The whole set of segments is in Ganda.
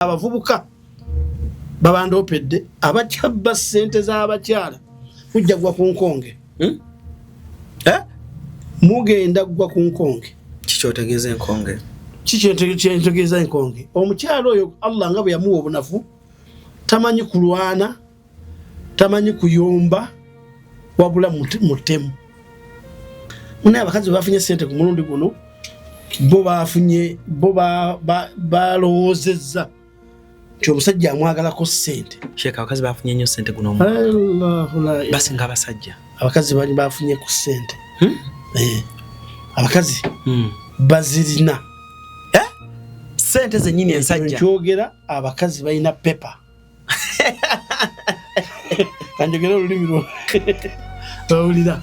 abavubuka babandopedde abakyabba ssente z'abakyala mujja gwa ku nkonge mugenda gwa ku nkonge kikyotegeeza enkonge kikyentegeeza enkonge omukyala oyo Allah nga bwe yamuwa obunafu tamanyi kulwana tamanyi kuyomba wabula mutemu muna abakazi bafunye ssente ku mulundi guno bo bafunye bo balowoozezza nti omusajja amwagalako ssente. Sheikh, abakazi bafunye nnyo ssente guno basinga abasajja. Abakazi bali bafunye ku ssente abakazi bazirina ssente zennyini ensajja nkyogera abakazi balina pepa kanjogera olulimi lwo bawulira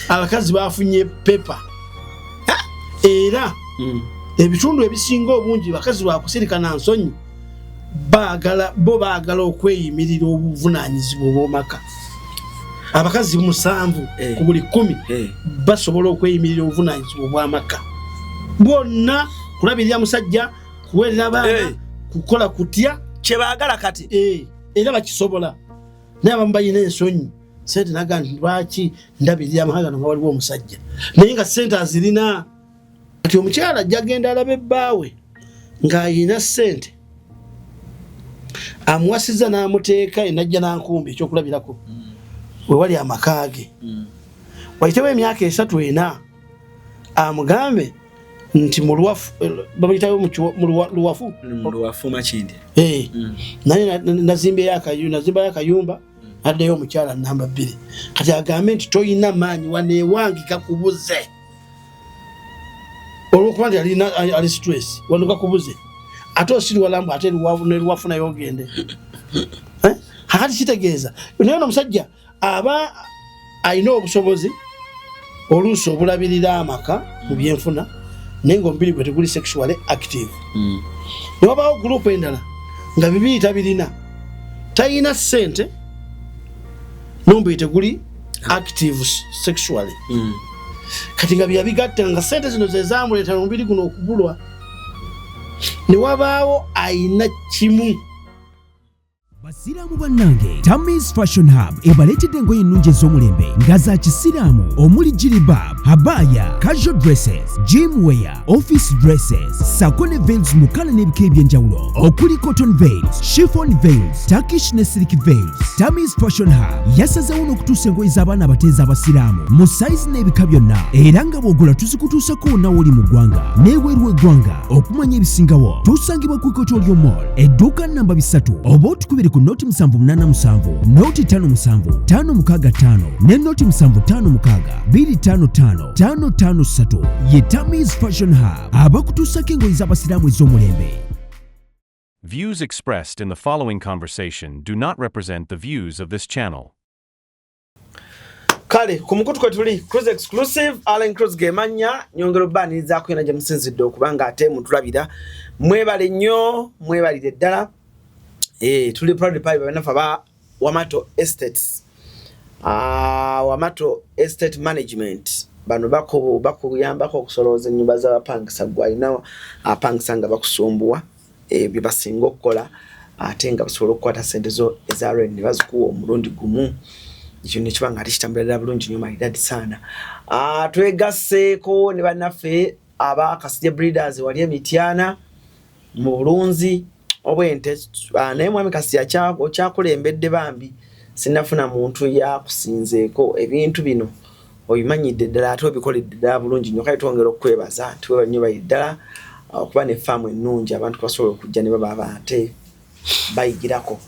abakazi bafunye pepa era ebitundu ebisinga obungi bakazi bakusirika na nsonyi baagala okweyimirira obuvunaanyizibwa bw'omaka. Abakazi 7 ku buli 10 basobola okweyimirira obuvunaanyizibwa bw'amaka bwonna kulabirira musajja kuweerera baana kukola kutya kye baagala kati era bakisobola naye abamu balina ensonyi sente naga nti lwaki ndabirira amahagano nga waliwo omusajja naye nga sente azirina kati omukyala ajja genda alabe ebbaawe ng'ayina ssente amuwasiza n'amuteeka enajja n'ankumbi ekyokulabirako we wali amaka ge wayitewo emyaka 3-4 amugambe nti mu luwafu babayitawo mu luwafu makindi naye nazimbayo akayumba addeyo omukyala namba 2 kati agambe nti toyina maanyi waneewange kakubuze olwokuba nti ali stress wano kakubuze ate osiri walambu ate neluwafu naye ogende kakati kitegeeza naye omusajja aba alina obusobozi oluusi obulabirira amaka mu byenfuna naye ng'omubiri gwe teguli sexually active ne wabaawo gurupu endala nga bibiri tabirina tayina ssente n'omubiri teguli active sexually kati nga byabigatta nga ssente zino ze zamuleeta omubiri guno okugulwa ne wabaawo ayina kimu. Basiraamu bannange, Tammy's Fashion Hub ebaleetedde engoye ennungi ez'omulembe nga za kisiraamu omuli jilibab, habaya, casual dresses, gym wear, office dresses, sako ne veils mu kkala n'ebika eby'enjawulo okuli cotton veils, chiffon veils, Turkish ne silk veils. Tammy's Fashion Hub yasazeewo n'okutuusa engoye z'abaana abateezi abasiraamu mu sayizi n'ebika byonna era nga bw'ogula tuzikutuusako wonna w'oli mu ggwanga n'ebweru w'eggwanga. Okumanya ebisingawo tusangibwa ku Ikotoolyo Mall edduuka namba 3 oba otukubire ku noti 787 noti 57 565 ne noti 756 255 553 ye Tammy's Fashion Hub abakutuusako engoye z'abasiraamu ez'omulembe. Views expressed in the following conversation do not represent the views of this channel. Kale kumukutu kwe tuli Cruise Exclusive Allen Cruise gemanya nyongero baniriza kwena gye musinzidde okubanga ate mutulabira mwebale nnyo mwebalire ddala. Tuli proud pie banafa ba Wamato Estates Wamato Estate Management bano bakuyambako okusolooza ennyumba z'abapangisa gwalina apangisa nga bakusumbuwa bye basinga okukola ate nga basobola okukwata ssente zo eza rent ne bazikuwa omulundi gumu. Ekyo ne kiba nga tekitambulira bulungi nnyo maridadi sana. Twegasseeko ne bannaffe aba Kasije Breeders wali Emityana mu Bulunzi obwente naye mwami Kasije okyakulembedde bambi sinafuna muntu yakusinzeeko ebintu bino obimanyidde ddala ate obikoledde ddala bulungi nnyo kale twongera okwebaza nti weebale nnyo bayiddala okuba ne faamu ennungi abantu basobola okujja ne baba ate bayigirako.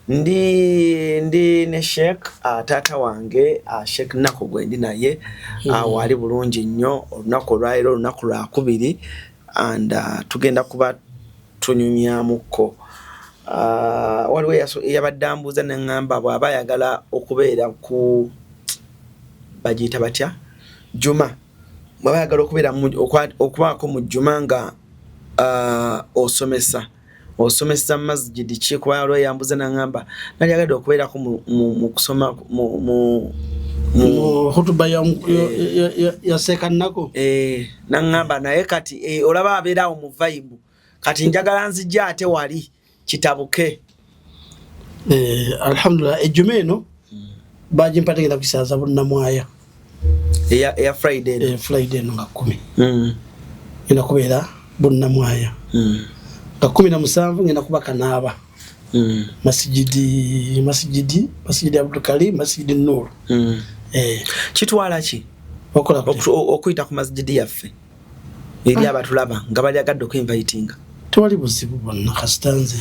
Ndi ne Sheikh taata wange Sheikh Nako gwendi naye wali bulungi nnyo olunaku olwaleero olunaku lwakubiri and tugenda kuba tunyumyamuko. Waliwo yabadde ambuuza ne ngamba bw'aba ayagala okubeera ku bagiyita batya Juma bw'aba ayagala okubaako mu Juma nga osomesa masjidi ki kuba waliwo yambuuza ne ngamba nali agadde okubeerako mu kusoma mu hutuba ya Seka Nako nangamba naye kati olaba abeerawo mu vibe kati njagala nzijja ate wali kitabuke. Alhamdulillah ejjuma eno bagimpategera kukisaza bunnamwaya ya Friday Friday no nga 10 ina kubeera bunnamwaya nga 17 ngenda kuba kanaaba masjidi Abdul Karim masjidi Nur kitwala ki okola okuyita ku masjidi yaffe eri abatulaba nga bali agadde okuinvitinga tewali buzibu bonna kasitanze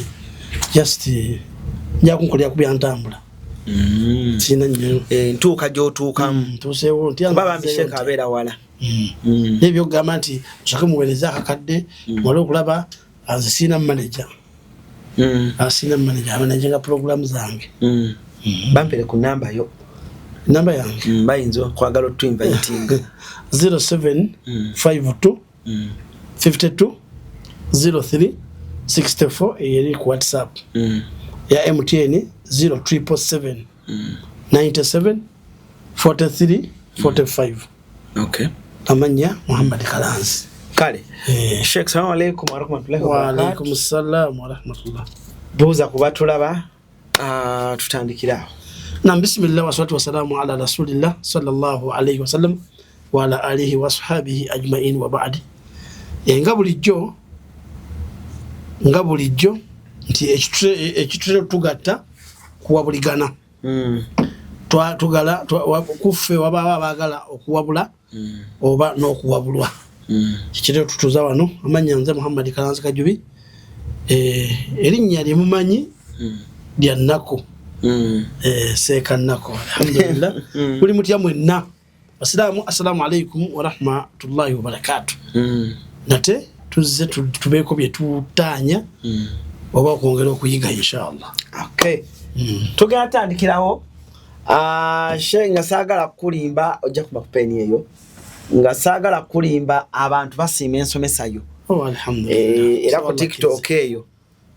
just njakunkolera kubyantambula sina nnyo ntuuka gy'otuukamu ntuuseewo nti baba mbisheka abeera wala nebyo gamba nti musake muweereza akakadde mwale okulaba anze sina manager asina manager amanajinga program zange bampere ku namba yo namba yange bayinza kwagala otuinvitinga 0752 52 03 64 eri ku WhatsApp ya MTN 0777 97 43 45 okay amanya Muhammad Kalanzi kale Sheikh salamu alaykum wa rahmatullahi wa barakatuh. Wa alaykum assalam wa rahmatullah. Buza kubatulaba tutandikira. Na bismillah wa salatu wa salamu ala rasulillah sallallahu alayhi wa sallam wa ala alihi wa sahbihi ajma'in wa ba'di. Nga bulijjo nti ekitule tugatta kuwabuligana. Tugala kuffe waba abagala okuwabula oba n'okuwabulwa. Kikire tutuza wano amanya nze Muhammad Kalanzi Kajubi erinnya lye mumanyi lya Nako Seeka Nako alhamdulillah buli mutya mwenna Assalamu alaykum wa rahmatullahi wa barakatuh. Nate tuzze tubeeko bye tutanya oba okwongera okuyiga inshallah. Okay tugatandikirawo Shenga saagala kulimba ojja kuba kupeni eyo nga saagala kulimba abantu basiima ensomesa yo. Alhamdulillah era ku TikTok eyo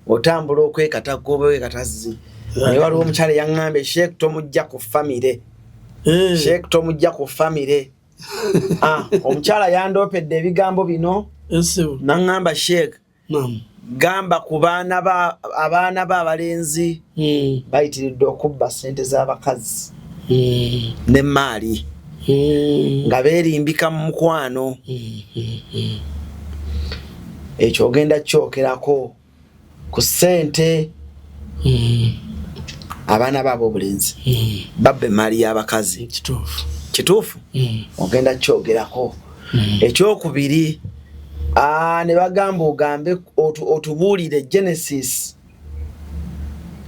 otambula okwekata gobe katazzi naye waliwo omukyala yaŋŋambe Sheikh tomujja ku family Sheikh tomujja ku family omukyala yandoopedde ebigambo bino naŋŋamba Sheikh gamba ku abaana b'abalenzi bayitiridde okubba ssente z'abakazi n'emmaali nga beerimbika mu mukwano ekyo ogenda kyokerako ku ssente abaana baabo obulenzi babba emmaali y'abakazi kituufu ogenda kyogerako ekyokubiri ne bagamba ogambe otubuulire Genesis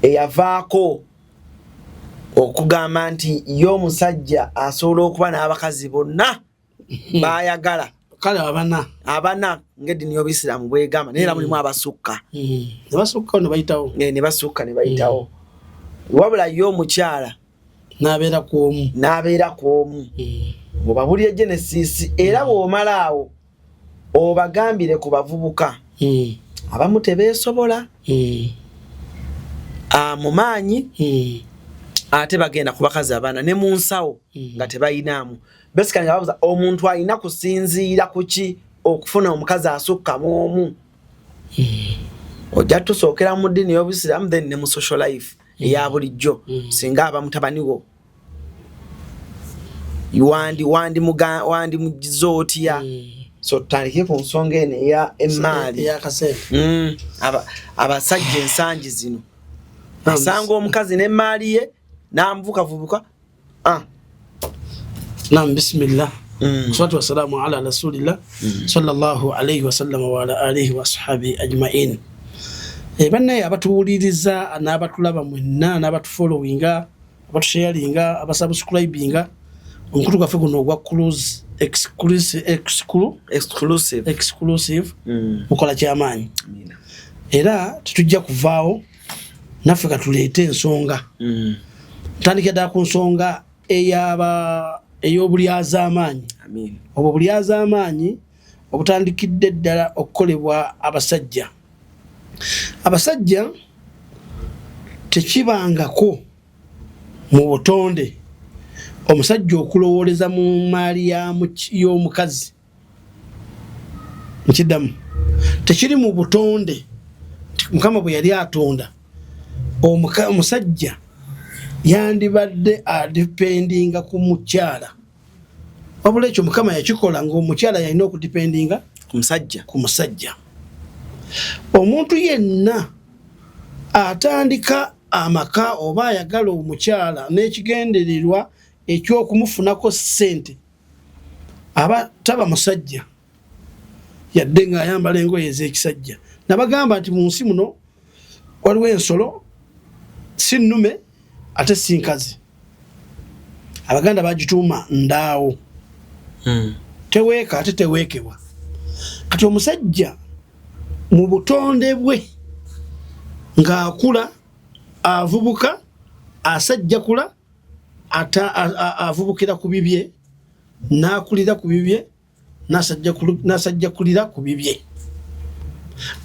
eyavaako okugamba nti y'omusajja asobola okuba n'abakazi bonna bayagala kale abana ng'eddiini y'Obuyisiraamu bwegamba naye era mulimu abasukka ne basukka ne bayitawo wabula y'omukyala n'abeera ku omu obabuulire Genesis era bw'omalaawo obagambire ku bavubuka abamu tebeesobola mu maanyi ate bagenda ku bakazi abaana ne mu nsawo nga tebayinaamu basically nga babuuza omuntu alina kusinziira ku ki okufuna omukazi asukka mu omu ojja tusookera mu ddiini y'Obuyisiraamu then ne mu social life eya bulijjo singa aba mutabaniwo wandi mugize otya so tutandike ku nsonga eno eya emmaali abasajja ensangi zino asanga omukazi n'emmaali ye n'amuvukavubuka Naam bismillah salatu wassalamu ala rasulillah sallallahu alayhi wa sallam wa ala alihi wa sahbihi ajma'in. Bannaye abatuwuliriza n'abatulaba mwenna n'abatufollowinga abatusharinga abasubscribinga omukutu gwaffe guno ogwa cruise exclusive mukola kyamaanyi era tetujja kuvaawo naffe katuleete ensonga ntandikira ddala ku nsonga ey'obulyazaamaanyi obwo bulyazaamaanyi obutandikidde ddala okukolebwa abasajja tekibangako mu butonde omusajja okulowooleza mu maali y'omukazi nkiddamu tekiri mu butonde mukama bwe yali atonda omusajja yandibadde adipendinga ku mukyala wabula ekyo mukama yakikola ng'omukyala yalina okudipendinga ku musajja. Omuntu yenna atandika amaka oba ayagala omukyala n'ekigendererwa ekyokumufunako ssente aba taba musajja yadde ng'ayambala engoye ez'ekisajja. Nabagamba nti mu nsi muno waliwo ensolo si nnume ate si nkazi. Abaganda bagituuma ndaawo. Teweeka ate teweekebwa. Kati omusajja mu butonde bwe ng'akula avubuka asajjakula avubukira ku bibye n'akulira ku bibye n'asajjakulira ku bibye.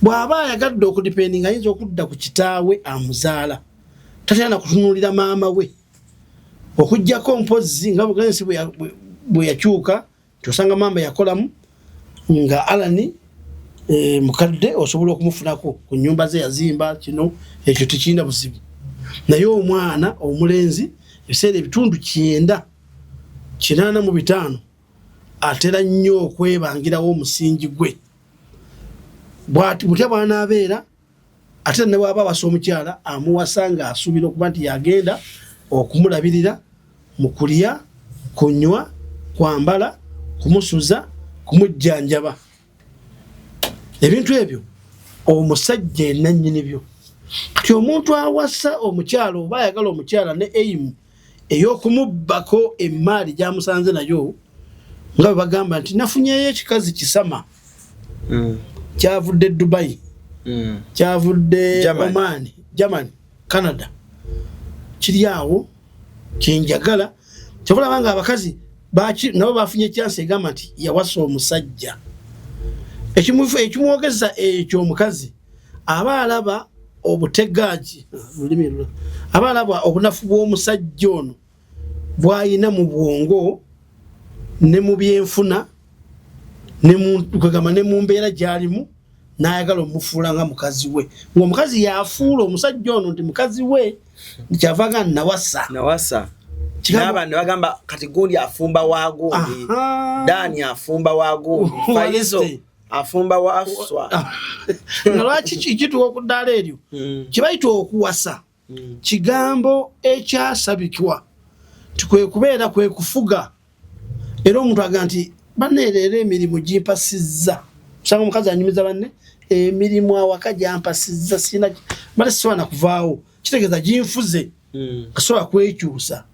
Bw'aba ayagadde okudipendinga ayinza okudda ku kitaawe amuzaala tatera kutunuulira maama we okuggyako mpozzi nga bugenzi bwe yakyuka tosanga maama yakolamu nga alani mukadde osobola okumufunako ku nnyumba ze yazimba kino ekyo tekirina buzibu. Naye omwana omulenzi ebiseera ebitundu 985 atera nnyo okwebangirawo omusingi gwe. Butya bw'anaabeera ate ne bw'aba awasa omukyala amuwasa ng'asuubira okuba nti yagenda okumulabirira mu kulya, kunywa, kwambala, kumusuza, kumujjanjaba. Ebintu ebyo omusajja yenannyini byo. Kati omuntu awasa omukyala oba ayagala omukyala ne eimu ey'okumubbako emmaali gy'amusanze nayo nga bwe bagamba nti nafunyeyo ekikazi kisama kyavudde Dubai, kyavudde Oman, Germany, Canada. Kiri awo kyenjagala kyabula nga abakazi nabo bafunye chance egamba nti yawasa omusajja. Ekimwogeza ekyo omukazi aba alaba obutegaaji aba alaba obunafu bw'omusajja ono bw'ayina mu bwongo ne mu byenfuna ne mu mbeera gy'alimu n'ayagala omufuula nga mukazi we. Ng'omukazi yafuula omusajja ono nti mukazi we kyavaga nawasa. N'abantu bagamba kati gundi afumba wa gundi, Dani afumba wa gundi, Faizo afumba wa Aswa. Lwaki kituwa okuddaala eryo kibayita okuwasa kigambo ekyasabikwa tikwe kubeera kwe kufuga. Era omuntu aga nti banneerera emirimu gimpasizza. Usanga omukazi anyumiza banne emirimu awaka gyampasizza sina mala sisobola kuvaawo kitegeeza ginfuze kasobola kwekyusa.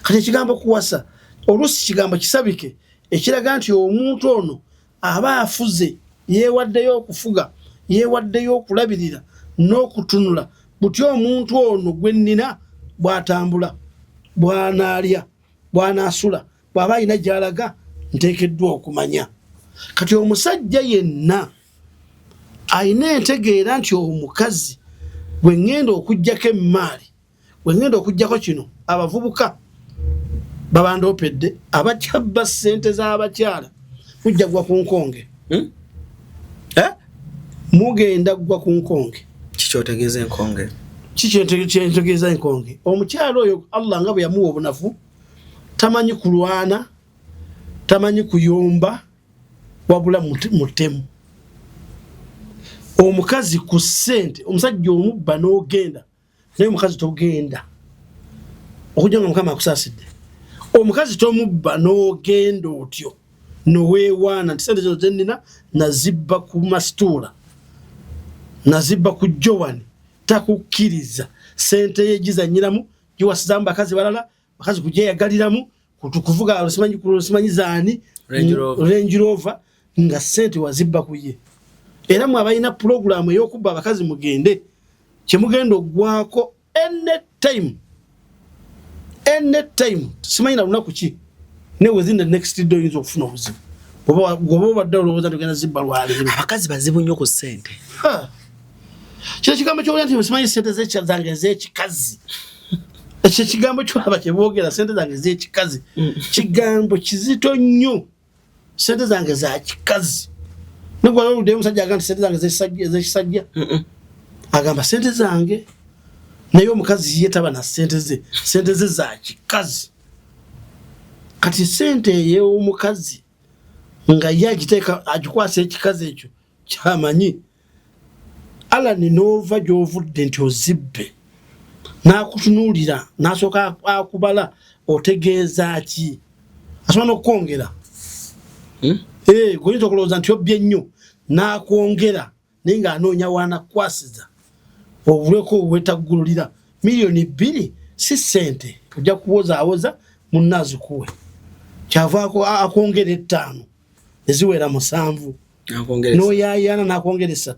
Kati ekigambo kuwasa oluusi kigambo kisabike ekiraga nti omuntu ono aba afuze yeewaddeyo okufuga yeewaddeyo okulabirira n'okutunula butya omuntu ono gwe nnina bw'atambula bw'anaalya bw'anaasula bw'aba alina gy'alaga nteekeddwa okumanya. Kati omusajja yenna ayina entegeera nti omukazi bwe ŋŋenda okuggyako emmaali bwe ŋŋenda okuggyako kino abavubuka babandoopedde abakyabba ssente z'abakyala mujja gwa ku nkonge. Mugenda gwa ku nkonge. Kikyotegeeza enkonge. Kikyentegeeza enkonge. Omukyala oyo Allah nga bwe yamuwa obunafu tamanyi kulwana tamanyi kuyomba wabula mutemu. Omukazi ku ssente omusajja omubba n'ogenda naye omukazi togenda okujja nga mukama akusaasidde. Omukazi tomubba n'ogenda otyo noweewaana nti ssente zino zennina nazibba ku masituula nazibba ku Jowani takukkiriza ssente ye gizanyiramu giwasizaamu bakazi balala bakazi kugyeyagaliramu kuvuga simanyi zaani Range Rover nga ssente wazibba ku ye. Era mwe abalina pulogulaamu ey'okubba abakazi mugende kyemugenda oggwako anytime simanyi na lunaku ki ne within the next day oyinza okufuna obuzibu goba obadde olowooza tugenda zibba lwaleero. Abakazi bazibu nnyo ku ssente. Kino kigambo ky'olya nti simanyi ssente zange ez'ekikazi. Ekyo ekigambo kyolaba kye boogera ssente zange ez'ekikazi kigambo kizito nnyo. Ssente zange za kikazi negwala oluddeyo omusajja aga nti ssente zange ez'ekisajja agamba sente zange naye omukazi ye taba na sente ze za kikazi kati sente ye omukazi nga yagiteeka agikwasa ekikazi ekyo kyamanyi Alani nova gy'ovudde nti ozibbe n'akutunuulira n'asooka akubala otegeeza ki asobola n'okwongera goyinza okulowooza nti obbye nnyo n'akwongera naye ng'anoonya waanakukwasiza obuleko obwetaggululira miliyoni 2 si sente ojja kuwozaawoza munnazikuwe kyavaako akwongera 5 eziwera 7 n'oyayaana n'akwongera 3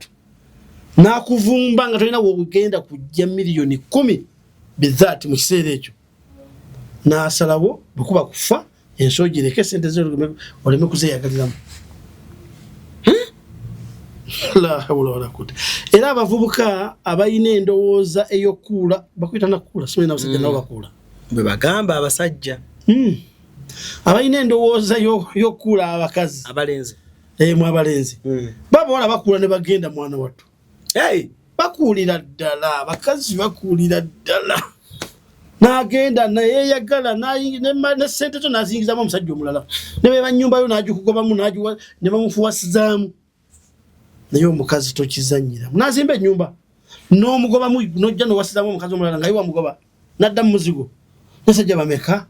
n'akuvumba nga tolina wogenda kujja miliyoni 10 bizati mu kiseera ekyo n'asalawo bwekuba kufa ensoo gireke sente ze oleme kuzeeyagaliramu la hawla wala quwwata era abavubuka abayina endowooza ey'okuula bakwita nakuula simanyi n'abasajja nabo bakuula bwe bagamba abasajja abayina endowooza y'okuula abakazi abalenzi mu abalenzi babawala bakuula ne bagenda mwana wattu bakuulira ddala abakazi bakuulira ddala n'agenda nayeyagala ne sente zo n'azingizamu omusajja omulala ne beba nnyumba yo n'agikugobamu ne bamufuwasizaamu naye omukazi tokizanyiramu n'azimba ennyumba n'omugobamu n'ojja n'owasizaamu omukazi omulala nga ye wamugoba n'adda mu muzigo nasajja bameka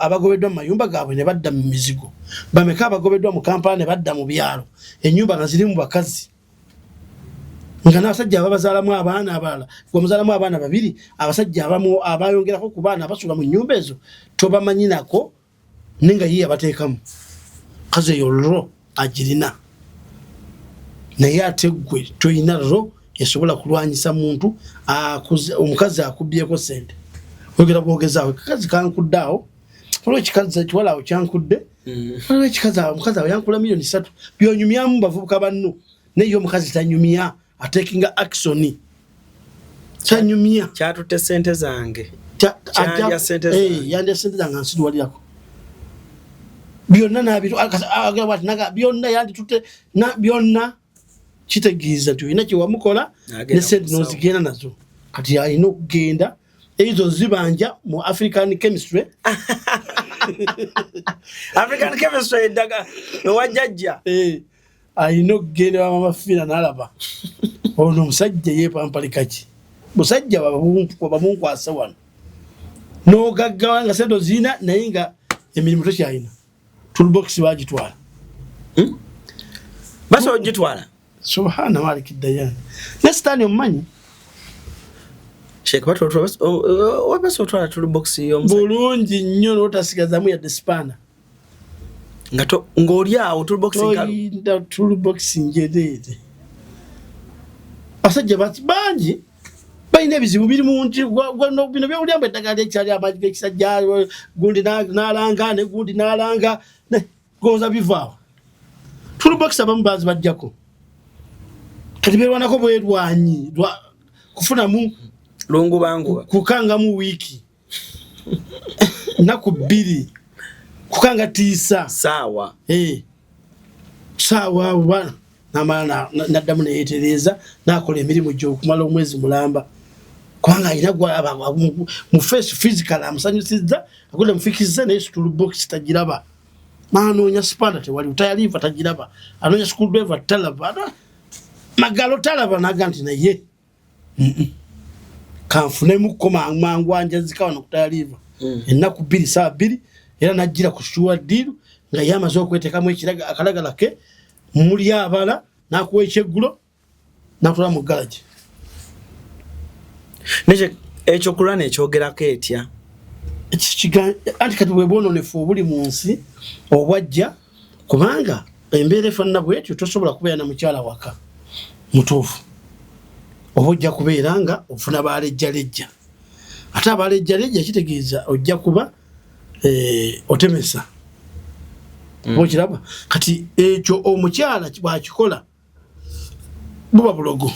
abagobeddwa mu mayumba gaabwe ne badda mu mizigo bameka abagobeddwa mu kampala ne badda mu byalo ennyumba nga ziri mu bakazi nga n'abasajja ababazaalamu abaana abalala gwemuzaalamu abaana 2 abasajja abamu abayongerako ku baana abasula mu nnyumba ezo tobamanyi nako nenga yiye abateekamu kazi eyo ro agirina naye ate gwe toyina ro esobola kulwanyisa muntu omukazi akubbyeko sente ogera bwogezaawo kakazi kankudde awo olwo ekikazi kiwala awo kyankudde olwo ekikazi awo omukazi awo yankula miliyoni 3 byonyumyamu bavubuka banno naye omukazi tanyumya atekinga action kyanyumya kyatutte sente zange yandya sente zange nsidwalirako byonna byonna yanditutte byonna kitegeeza nti olina kyewamukola ne sente nozigenda nazo kati alina okugenda ezo zibanja mu African chemistry African chemistry daga nowajjajja alina okugenda wamamafiina n'alaba ono omusajja yeepampalikaki musajja bamunkwasa wano n'ogaggawa nga sente ozirina naye nga emirimu tokyalina toolbox bagitwala basobola ogitwala subhana malik dayan ne sitaani omumanyi Sheikh wabaso otwala toolbox bulungi nnyo n'otasigazamu yadde sipana ng'oli awo toolbox njereere abasajja bangi balina ebizibu biri mu nti bino byawulyamba eddagala lyekyali amaanyi g'ekisajja gundi n'alanga ne gundi n'alanga goza bivaawo toolbox abamu bazi bajjako kati beerwanako bwerwanyi kufunamu lungu bangu kukangamu wiiki naku 2 kukanga tiisa sawa sawa namala naddamu neyetereza nakola emirimu gy'okumala omwezi mulamba kubanga alina mu face physical amusanyusiza agole mufikiriza naye toolbox tagiraba n'anoonya sipanda tewali utayaliva tagiraba anoonya school driver talaba magalo talaba naga nti naye kanfunemu mangu anjazika wano kutayaliva ennaku 2 saa 2 era najjira ku shuwa diru nga yamaze okweteekamu akalagala ke muli abala nakuwa ekyeggulo natula mu galaji ekyo kulwana ekyogerako etya anti kati bwe bwononefu obuli mu nsi obwajja kubanga embeera efaanana bwetyo tosobola kubeera na mukyala waka mutuufu oba ojja kubeera nga ofuna baalejjalejja ate abaalejjalejja kitegeeza ojja kuba otemesa okiraba kati ekyo omukyala bwakikola buba bulogo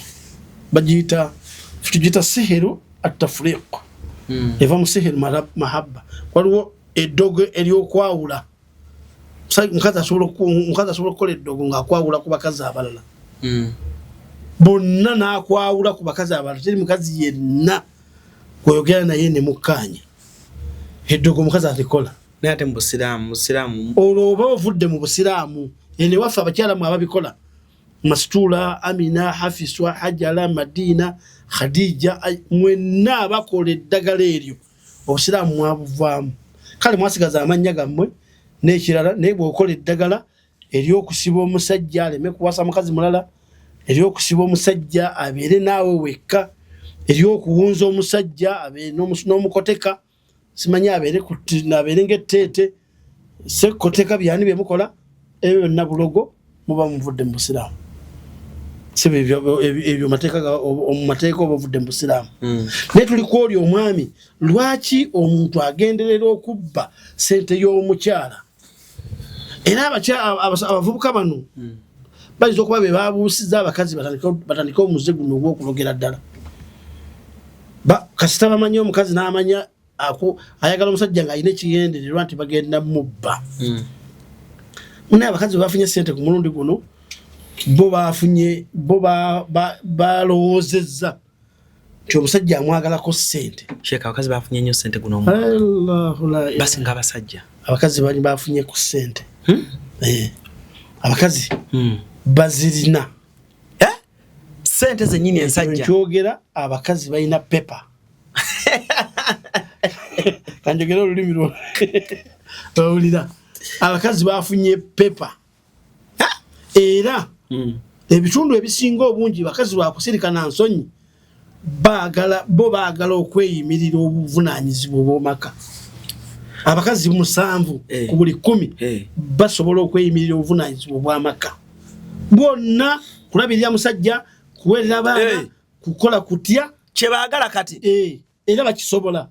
tugiyita sihiru atafriq eva mu sihiru mahabba waliwo eddogo eryokwawula omukazi asobola okukola eddogo ng'akwawula ku bakazi abalala bonna nakwawula ku bakazi abantu teri mukazi yenna koyogera naye ne mukanya eddogo mukazi atikola naye ate mu busiraamu olwo oba ovudde mu busiraamu ene waffe abakyala mu ababikola Mastula, Amina, Hafiswa, Hajala, Madina, Khadija mwenna abakola eddagala eryo obusiraamu mwabuvaamu kale mwasigaza amanya gammwe n'ekirala naye bw'okola eddagala ery'okusiba omusajja aleme kuwasa mukazi mulala ery'okusiba omusajja abeere naawe wekka ery'okuwunza omusajja abeere n'omukoteka simanya abeere ng'etteete sekoteka byani bye mukola ebyo byonna bulogo muba muvudde mu busiraamu sibe ebyo mateeka oba ovudde mu busiraamu naye tuli kwoli omwami lwaki omuntu agenderera okubba sente y'omukyala era abavubuka bano bayinza okuba be babuusiza abakazi batandike omuze guno ogw'okulogera ddala kasita bamanyi omukazi n'amanya ayagala omusajja ng'alina ekigendererwa nti bagenda mubba naye abakazi bafunye sente ku mulundi guno bo balowoozezza nti omusajja amwagalako sente. Sheikh, abakazi bafunye nnyo sente guno basinga abasajja. Abakazi bali bafunye ku sente. Abakazi bazirina sente zennyini ensajja. Nkyogera abakazi balina pepa. Kanjogera olulimi lwo olulira abakazi bafunye pepa era ebitundu ebisinga obungi bakazi bakusirika na nsonyi baagala okweyimirira obuvunaanyizibwa obw'omaka. Abakazi 7 ku buli 10 basobola okweyimirira obuvunaanyizibwa obw'amaka bwonna kulabirira musajja kuweerera baana kukola kutya kye baagala kati era bakisobola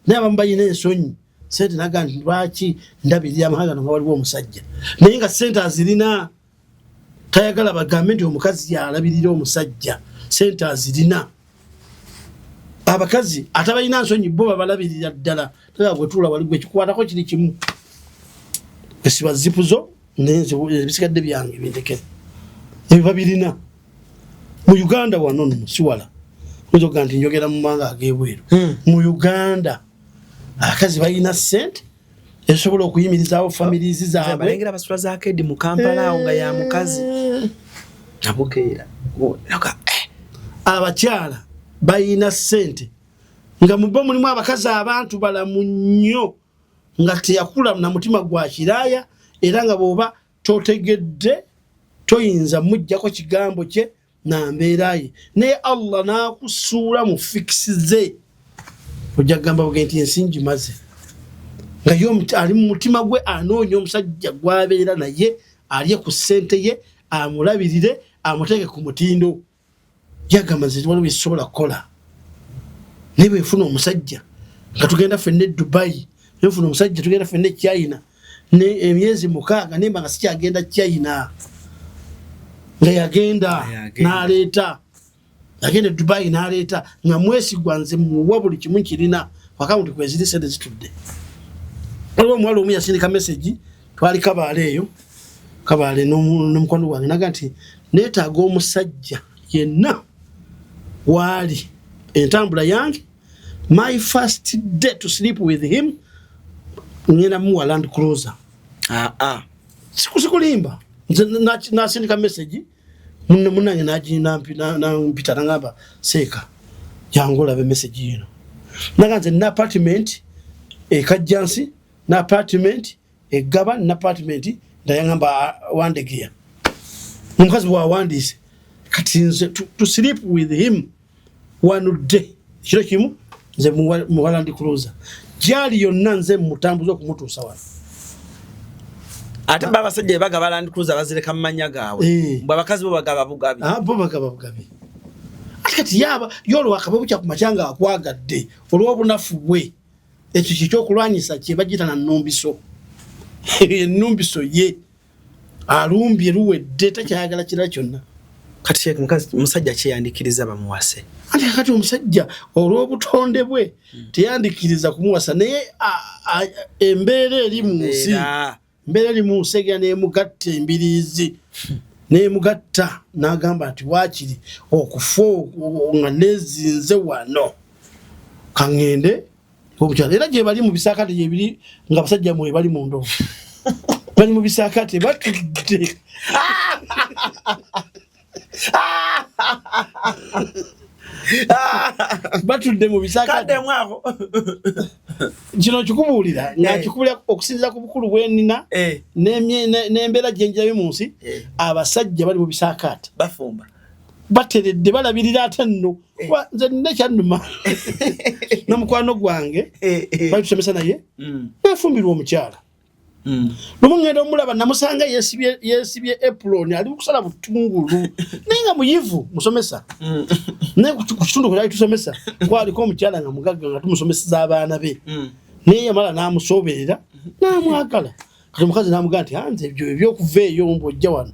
naye abamu balina ensonyi sente naga nti lwaki ndabirira amahagano nga waliwo omusajja naye nga sente azirina tayagala bagambe nti omukazi yalabirira omusajja sente azirina. Abakazi atabalina nsonyi bo babalabirira ddala tega bwetuula wali gwe kikwatako kiri kimu esiba zipuzo nebisigadde byange bindekere ebyo babirina mu Uganda wano musiwala nzoga nti njogera mu manga ag'ebweru mu Uganda abakazi balina sente esobola okuyimirizaawo families zaabwe balengera basula za kedi mu Kampala awo nga ya mukazi nabukeera abakyala balina sente nga mubbo mulimu abakazi abantu balamu nnyo nga teyakula na mutima gwa kiraaya era nga bw'oba totegedde toyinza mujjako kigambo kye na mbeera ye naye Allah n'akusuula mu fikisi ze ojja kugamba bwe nti ensingi maze nga yo ali mu mutima gwe anoonya omusajja gw'abeera naye alye ku ssente ye amulabirire amuteeke ku mutindo yagamba nti waliwo bisobola kukola naye bwefuna omusajja nga tugenda ffenna e Dubai nefuna omusajja tugenda ffenna e China emyezi 6 nemba nga sikyagenda China nga yagenda n'aleeta yagenda e Dubai n'aleeta nga mwesigwa nze muwa buli kimu kirina wakawunti kweziri sente zitudde. Waliwo omuwala omu yasindika message twali Kabaale eyo Kabaale n'omukwano gwange naga nti neetaaga omusajja yenna wali entambula yange my first day to sleep with him ngenda muwa Land Cruiser. Sikulimba nasindika message munange nampita nangamba seeka jangu olabe message yino naga nze na apartment ekajjansi na apartment egaba na apartment ndayangamba wandegeya omukazi bw'awandiise kati nze to sleep with him one day kiro kimu nze muwa Land Cruiser gyali yonna nze mutambuza okumutuusa wano. Ate babasajja bagaba Land Cruiser bazireka mu mannya gaabwe abakazi bo bagaba bugabi bo bagaba bugabi kati yaba yolo akababukya ku machanga akwagadde olw'obunafu bwe ekyo kikyokulwanyisa kye bagita na nnumbiso ennumbiso ye alumbye luwedde takyayagala kirala kyonna. Kati Sheikh musajja kyeyandikiriza bamuwase ate kati omusajja olw'obutonde bwe teyandikiriza kumuwasa naye embeera eri mu nsi embeera eri mu nsi egenda nemugatta embiriizi ne mugatta n'agamba nti waakiri okufo nga nezinze wano kangende omukyala era gye bali mu bisaakate gye biri nga basajja mwe bali mu ndovu bali mu bisaakate batudde batudde mu bisaakate mwako kino kikubuulira nga kikubulira okusinziira ku bukulu bw'ennina n'embeera gye njirayo mu nsi abasajja bali mu bisaakate bafumba bateredde balabirira ate nno nze nne kyannuma n'omukwano gwange bali tusomesa naye nafumbirwa omukyala lumu ngenda omulaba namusanga yeesibye apron ali kusala butungulu naye nga muyivu musomesa naye ku kitundu kwe tusomesa kwaliko omukyala nga mugagga nga tumusomeseza abaana be naye yamala n'amusoberera n'amwagala kati omukazi n'amugamba nti anze ebyo ebyokuva eyo mbwojja wano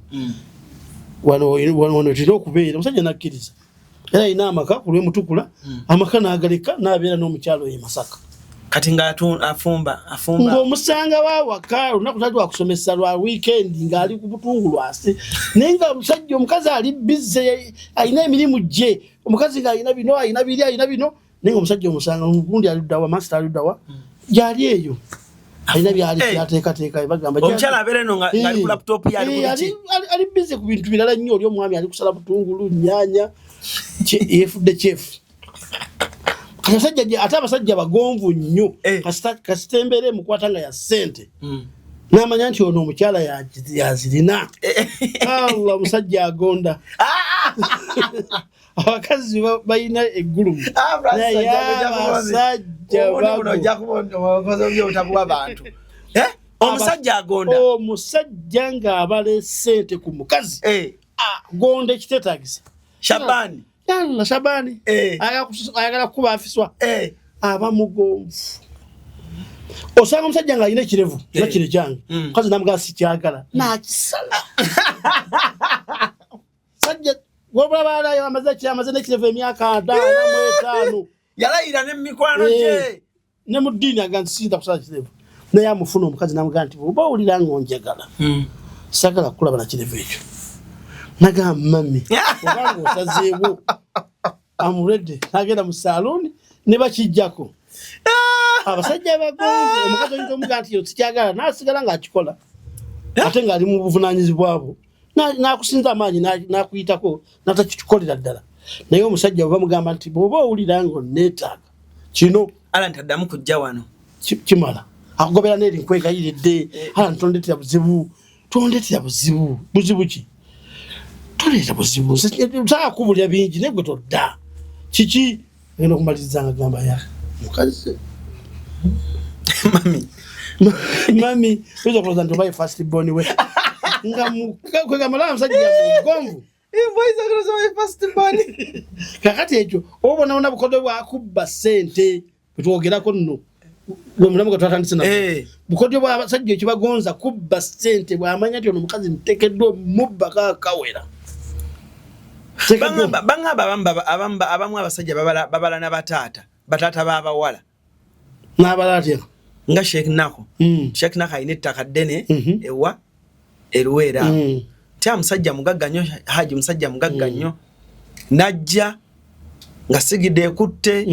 tira okubeera omusajja nakkiriza era alina amaka ku lw'emutukula amaka n'agaleka n'abeera n'omukyalo oyo Masaka kati nga afumba ng'omusanga wawaka olunaku tali wakusomesa lwa weekend ng'ali ku butungulu ase naye nga omusajja omukazi ali bize alina emirimu gye omukazi ng'alina bino alina biri alina bino naye nga omusajja omusanga omugundi aluddawa masita aluddawa gyali eyo alina byali byateekateeka bagamba omukyala abeera eno ng'ali ku laptop yali ali bize ku bintu birala nnyo oli omwami ali kusala butungulu nnyanya yefudde kyefu ate abasajja bagonvu nnyo kasitembere mukwata nga ya ssente n'amanya nti ono omukyala yazirina Allah omusajja agonda abakazi balina eggulumu naye abasajja omusajja agonda omusajja ng'abala ssente ku mukazi agonda ekiteetagisa Shabani yalla Shabani ayagala kuba afiswa aba mugonvu osanga omusajja nga alina ekirevu nga kire kyange mukazi namugamba si kyagala nakisala sajja wabalayo amaze n'ekirevu emyaka 5 yalayira n'emikwano gye ne mu ddiini agamba sinza kusala kirevu naye amufuna omukazi namugamba nti oba owulira ng'onjagala sagala kulaba na kirevu ekyo nagamba mami obanga osazeewo amulede nagenda mu salooni ne bakijjako abasajja bagonvu omukazi oyinza omugamba nti sikyagala nasigala ng'akikola ate ng'ali mu buvunaanyizibwa bwo n'akusinza amaanyi n'akuyitako n'atakikolera ddala naye omusajja bwe bamugamba nti bw'oba owulira ng'onneetaaga kino ala ntaddamu kujja wano kimala akugobera n'eri nkwegayiridde ala ntondetera buzibu buzibu ki toleeta buzibu saakubulya bingi naye gwe todda kiki ngenda okumaliriza nga gamba ya mukazi mami oyinza kuloza nti obaye fast born we nga kwegamala omusajja mugonvu kakati ekyo obonabona bukodwe bwakubba ssente bwetwogerako nno gwe mulamu gwe twatandise nabo bukodwe bwabasajja ekyo bagonza kubba ssente bw'amanya nti ono omukazi nteekeddwa omubbako akawera abamu abasajja babala n'abataata b'abawala n'abalatya nga Sheikh Nako alina ettaka ddene ewa Eruwera tya musajja mugagga nnyo Haji musajja mugagga nnyo najja nga sigidde ekutte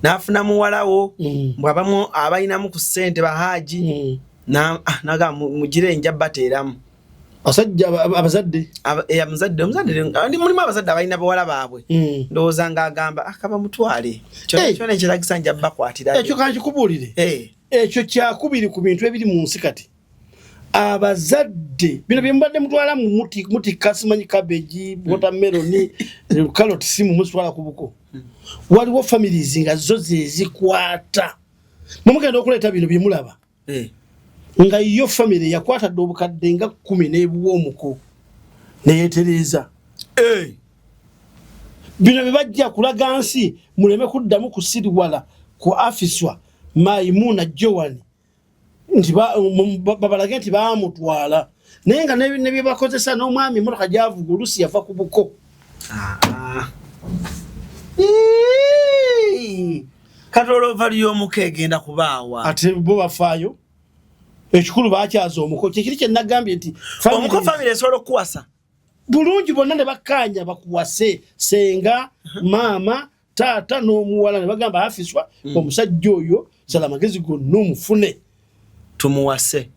n'afuna muwalawo bw'abamu abayinamu ku ssente bahaji naga mugire enja bateeramu asajja abazadde mulimu abazadde abalina bawala baabwe ndowooza ng'agamba akaba mutwale kyona ekiragisa nja bakwatira ekyo kankikubuulire ekyo kyakubiri ku bintu ebiri mu nsi kati abazadde bino bye mubadde mutwala mu mutikka simanyi cabbage watermelon carrot simu musitwala ku buko waliwo families nga zo zezikwata mumugenda okuleeta bino bye mulaba nga iyo family yakwata dde obukadde nga 10 n'ebuwa omuko neyetereza bino bye bajja kulaga nsi muleme kuddamu kusiriwala ku afiswa Maimuna Joan nti babalage nti baamutwala naye nga ne bye bakozesa n'omwami emmotoka gyavuga oluusi yava ku buko katolo valiyo omuko egenda kubaawa ate bo bafaayo ekikulu baakyaza omuko kyekiri kye nagambye nti omuko family esobola okuwasa bulungi bonna ne bakkanya bakuwase senga mama tata n'omuwala ne bagamba afiswa omusajja oyo sala magezi gonna omufune tumuwase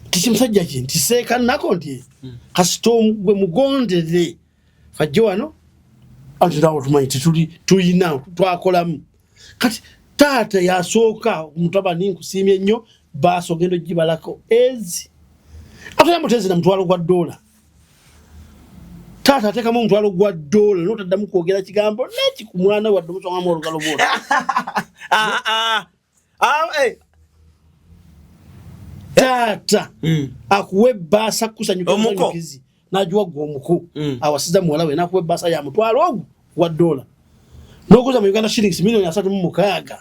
tikimusajja ki nti seeka nako nti kasita gwe mugondere fajje wano anti nawo tumanyi tuyina twakolamu kati taata yasooka mutabani nkusiimye nnyo baaso gendo gibalako ezi ate yamutezi na mutwalo gwa $1 taata atekamu omutwalo gwa $1 n'otaddamu kwogera kigambo neki ku mwana wadde omusongamu olugalo bwolo taata akuwe baasa kusanyuka omukizi najuwa gwa omuko awasiza muwala we nakuwe baasa ya mutwalo ogwo wa $1 n'okuza mu Uganda shillings $336,000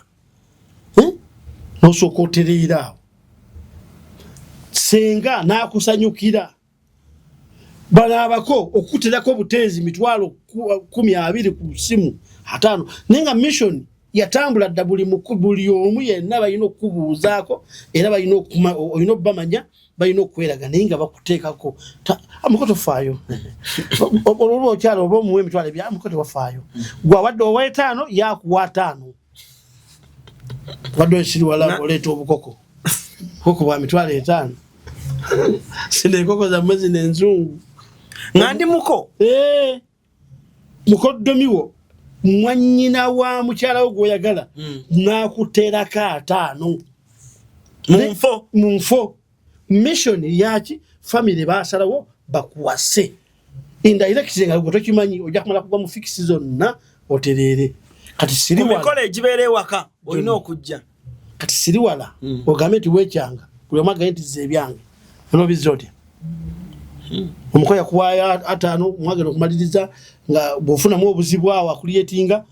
n'osooka otereera awo senga n'akusanyukira balaabako okuterako obuteezi mitwalo 20 ku simu 5 nenga mission yatambula dda buli omu yenna balina okubuuzaako era balina okubamanya balina okweraga naye nga bakuteekako amukoto faayo olwo okyalo oba omuwa emitwalo ebya amukoto wafaayo gwawadde owa 5 yakuwa 5 wadde ekiriwala oleeta obukoko koko bwa mitwalo 5 sinde koko za mwezi n'enzungu ngandi muko mukoddomiwo mwanyina wa mukyala wo gwoyagala n'akuteerako 5 munfo mission yaki family baasalawo bakuwase indirect nga tokimanyi ojja kumala kuva mu fix zonna otereere kati siri wala mikole egibeere waka olina okujja kati siri wala ogambe nti weekyanga buli omu agaye nti zebyange onobizoti omukoya kuwaya 5 mwagenda okumaliriza nga bw'ofunamu obuzibu awo akulietinga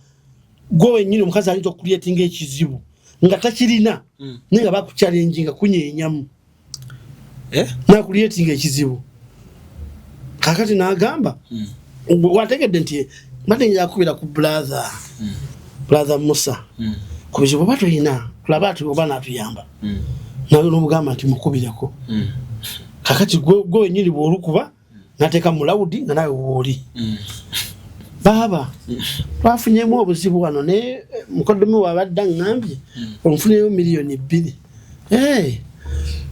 gwe wennyini omukazi ayinza okulietinga ekizibu nga takirina naye nga bakuchallenge nga kunyeenyamu nakulietinga ekizibu kakati n'agamba wategedde nti mbadde njakubira ku brother Musa ku bizibu oba tulina tulaba ati oba naatuyamba nawe n'omugamba nti mukubireko kakati gwe wenyini bw'olukuba nateeka mu lawudi nga nawe wooli baaba twafunyemu obuzibu wano ne mukoddomi wabadde aŋŋambye omufuneyo $2,000,000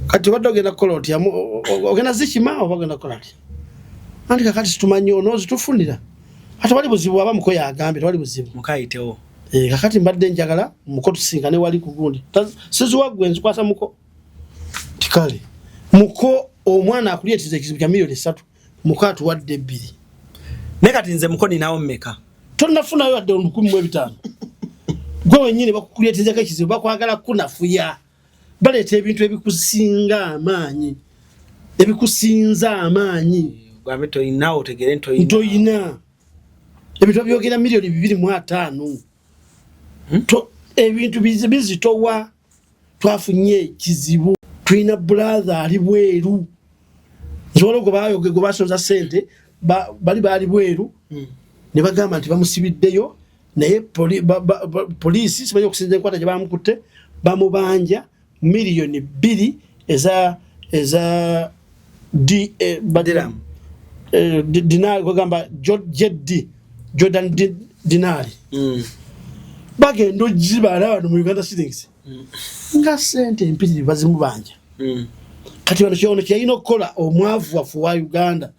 kati wadde ogenda kukola otya ogenda zikima oba ogenda kukola atya anti kakati situmanyi onoozi tufunira ate wali buzibu aba muko yagambye tewali buzibu mukayitewo kakati mbadde njagala muko tusinkane wali ku gundi sizuwa gwe nzikwasa muko tikale muko omwana akulietiza ekizibu kya $3,000,000 muko atuwadde 2 nekati nze muko ninawo mmeka tonnafunayo wadde $15,000 gwe wenyini bakukulietizako ekizibu bakwagala kunafuya baleeta ebintu ebikusinga amaanyi gwabe toyina otegere ntoyina ebintu byogera $2,500,000 ebintu bizitowa twafunye ekizibu tulina brother ali bweru nsobola gwe basonza sente bali bweru ne bagamba nti bamusibiddeyo naye poliisi simanyi okusinza enkwata gye bamukutte bamubanja $2,000,000 eza dinari kwegamba Jordan dinari bagenda ogibala wano mu Uganda shillings nga sente empitiri bazimubanja kati wano kyono kyalina okukola omwavu waffe wa Uganda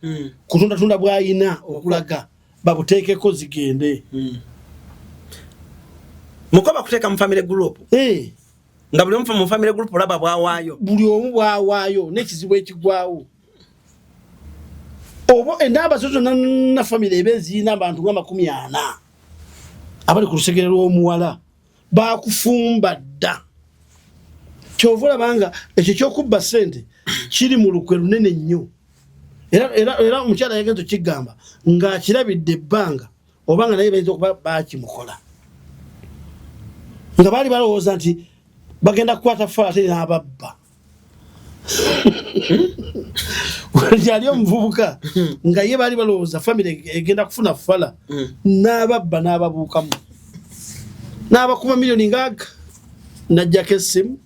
kutunda bwayina okulaga babuteekeko zigende mukoba kuteeka mu family group nga buli omu mu family group olaba bwawaayo buli omu bwawaayo n'ekizibu ekigwawo obo endaba zozo na family ebezina abantu nga 40 abali ku lusegere lw'omuwala bakufumba dda kyovula banga ekyo kyokubba sente kiri mu lukwe lunene nnyo era omukyala yagenza okigamba ng'akirabidde ebbanga obanga naye bayinza okuba bakimukola nga baali balowooza nti bagenda kukwata fala ate n'ababba yali omuvubuka nga ye baali balowooza family egenda kufuna fala n'ababba n'ababuukamu n'abakuba $1,000,000 najjako essimu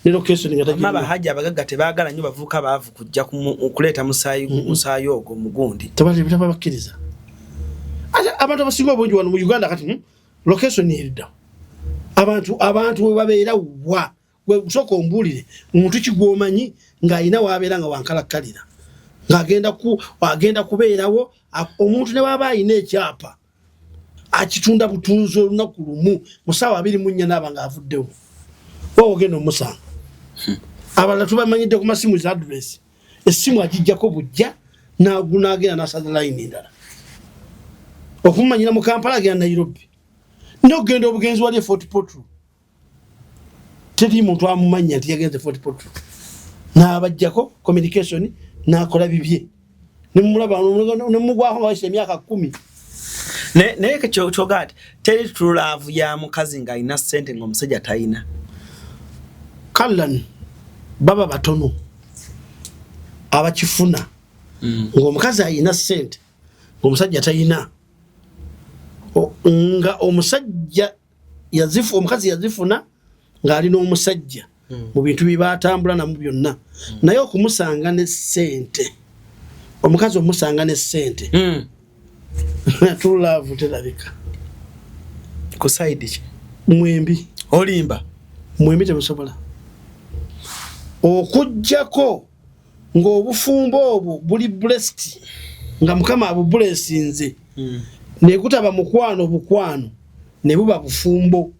ne location nga tagira maba haja abagaga tebagala nyo bavuka baavu kujja kuleta musayi ogwo mugundi tabali bakiriza abantu abasinga obungi wano mu Uganda kati location erida abantu we babeera wa we kusoko ombulire omuntu kigwomanyi nga ayina wabeera nga wankalakalira ng'agenda kubeerawo omuntu ne waba ayina ekyapa akitunda butunzi olunaku lumu mu ssaawa 24 n'aba ng'avuddewo wowe ogenda omusanga abalala tubamanyidde ku masimu za address essimu agijjako bujja n'agenda n'asaza layini endala okumumanyira mu Kampala agenda Nairobi n'ogenda obugenzi wali Fort Portal teri muntu amumanya nti yagenze Fort Portal n'abajjako communication n'akola bibye nemulaba nemugwaho waise emyaka 10 naye kyogati teri trulavu ya mukazi nga ina sente ng'omusajja tayina kallan baba batono abakifuna ng'omukazi ayina sente ng'omusajja tayina nga omusajja omukazi yazifuna ng'ali n'omusajja mu bintu bibatambula namu byonna naye okumusanga ne sente omukazi omusanga ne sente trulavu terabika ku side ki mwembi olimba mwembi temusobola okujjako ng'obufumbo obwo buli blessed nga mukama abublessinze ne kutaba mukwano bukwano ne buba bufumbo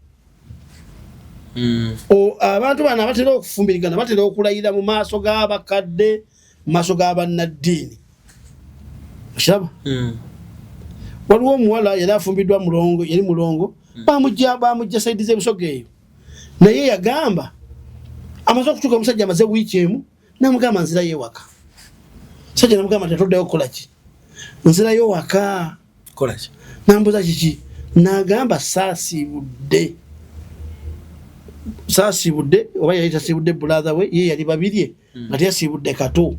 abantu bana batera okufumbirigana batera okulayira mu maaso g'abakadde mu maaso g'abannaddiini okiraba waliwo omuwala yali afumbiddwa mulongo yali mulongo bamujja saidi z'ebusoga eyo naye yagamba amaze okutuuka omusajja amaze wiiki emu namugamba nzirayo ewaka sajja namugamba tetoddeyo kukola ki nzirayo waka kola ki nambuza kiki nagamba saasibudde oba yali tasibudde brother we ye yali babirye nga teyasibudde kato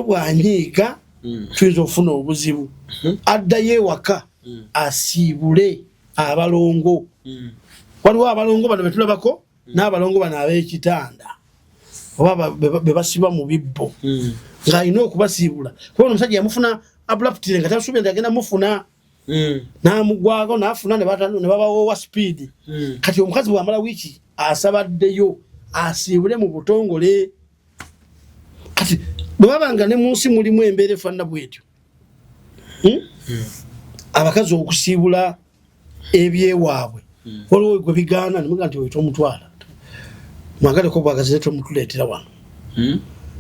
bwanyiiga tuyinza okufuna obuzibu addayo ewaka asiibule abalongo waliwo abalongo bano betulabako n'abalongo bano ab'ekitanda oba bebasiba mu bibbo ng'alina okubasiibula kuba omusajja yamufuna abruptly nga tasuubira nti agenda mufuna n'amugwago n'afuna ne babawoowa speed kati omukazi bw'amala wiiki asabaddeyo asiibule mu butongole kati bwe babanga ne mu nsi mulimu embeera efaanana bwetyo abakazi okusiibula ebyewaabwe waliwo gwe bigaana nemuga nti weeta omutwala mwagaleko bwagazi tomutuleetera wano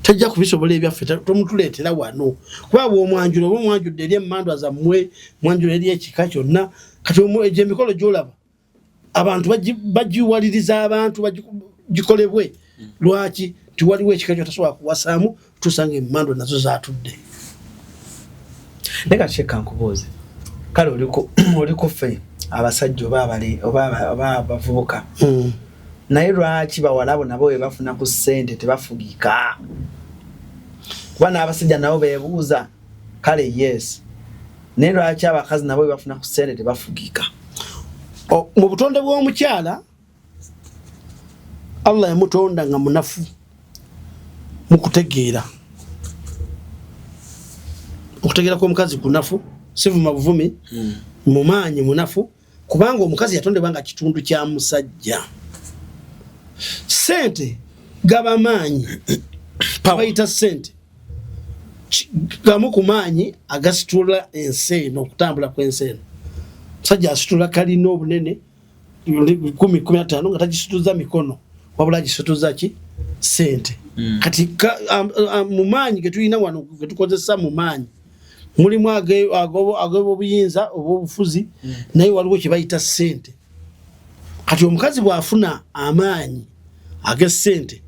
tajja kubisobola ebyaffe tomutuleetera wano kuba bw'omwanjula oba omwanjudde eri emmandwa zammwe mwanjula eri ekika kyonna kati egyo emikolo gy'olaba abantu bagiwaliriza abantu gikolebwe lwaki tiwaliwo ekika kyo tasobola kuwasaamu tusanga emmandwa nazo zatudde naye kati kyekka nkubuuze kale oliko ffe abasajja oba abavubuka naye lwaki bawalabo nabo bwe bafuna ku ssente tebafugika kuba n'abasajja nabo beebuuza kale yes naye lwaki abakazi nabo bwe bafuna ku ssente tebafugika mu butonde bw'omukyala Allah yamutonda nga munafu mu kutegeera okutegeera kw'omukazi kunafu sivuma buvumi mu maanyi munafu kubanga omukazi yatondebwa nga kitundu kya musajja sente gaba maanyi bayita sente gamu ku maanyi agasitula ensi eno okutambula kw'ensi eno musajja asitula kalina obunene 10-15 nga tagisituza mikono wabula agisituza ki sente kati mu maanyi getulina wano getukozesa mu maanyi mulimu ag'obuyinza obw'obufuzi naye waliwo kye bayita sente kati omukazi bw'afuna amaanyi ag'essente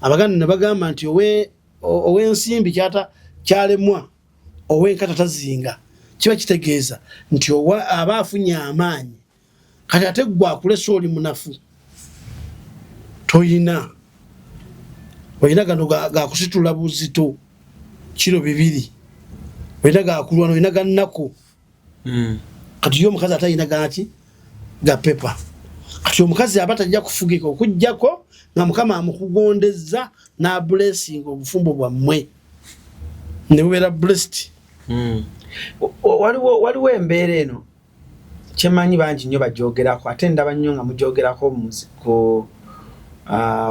abaganda ne bagamba nti ow'ensimbi kyalemwa ow'enkata tazinga kiba kitegeeza nti aba afunye amaanyi kati ate gwe akulesa oli munafu toyina olina gano gakusitula buzito kiro 2 olina gakulwana olina gannako kati yo omukazi atayina gaki gapepa kati omukazi aba tajja kufugika okujjako nga Mukama amukugondeza na blessing obufumbo bwammwe ne bubeera blessed. Waliwo embeera eno kyemanyi bangi nnyo bajoogerako ate ndaba nnyo nga mujoogerako ku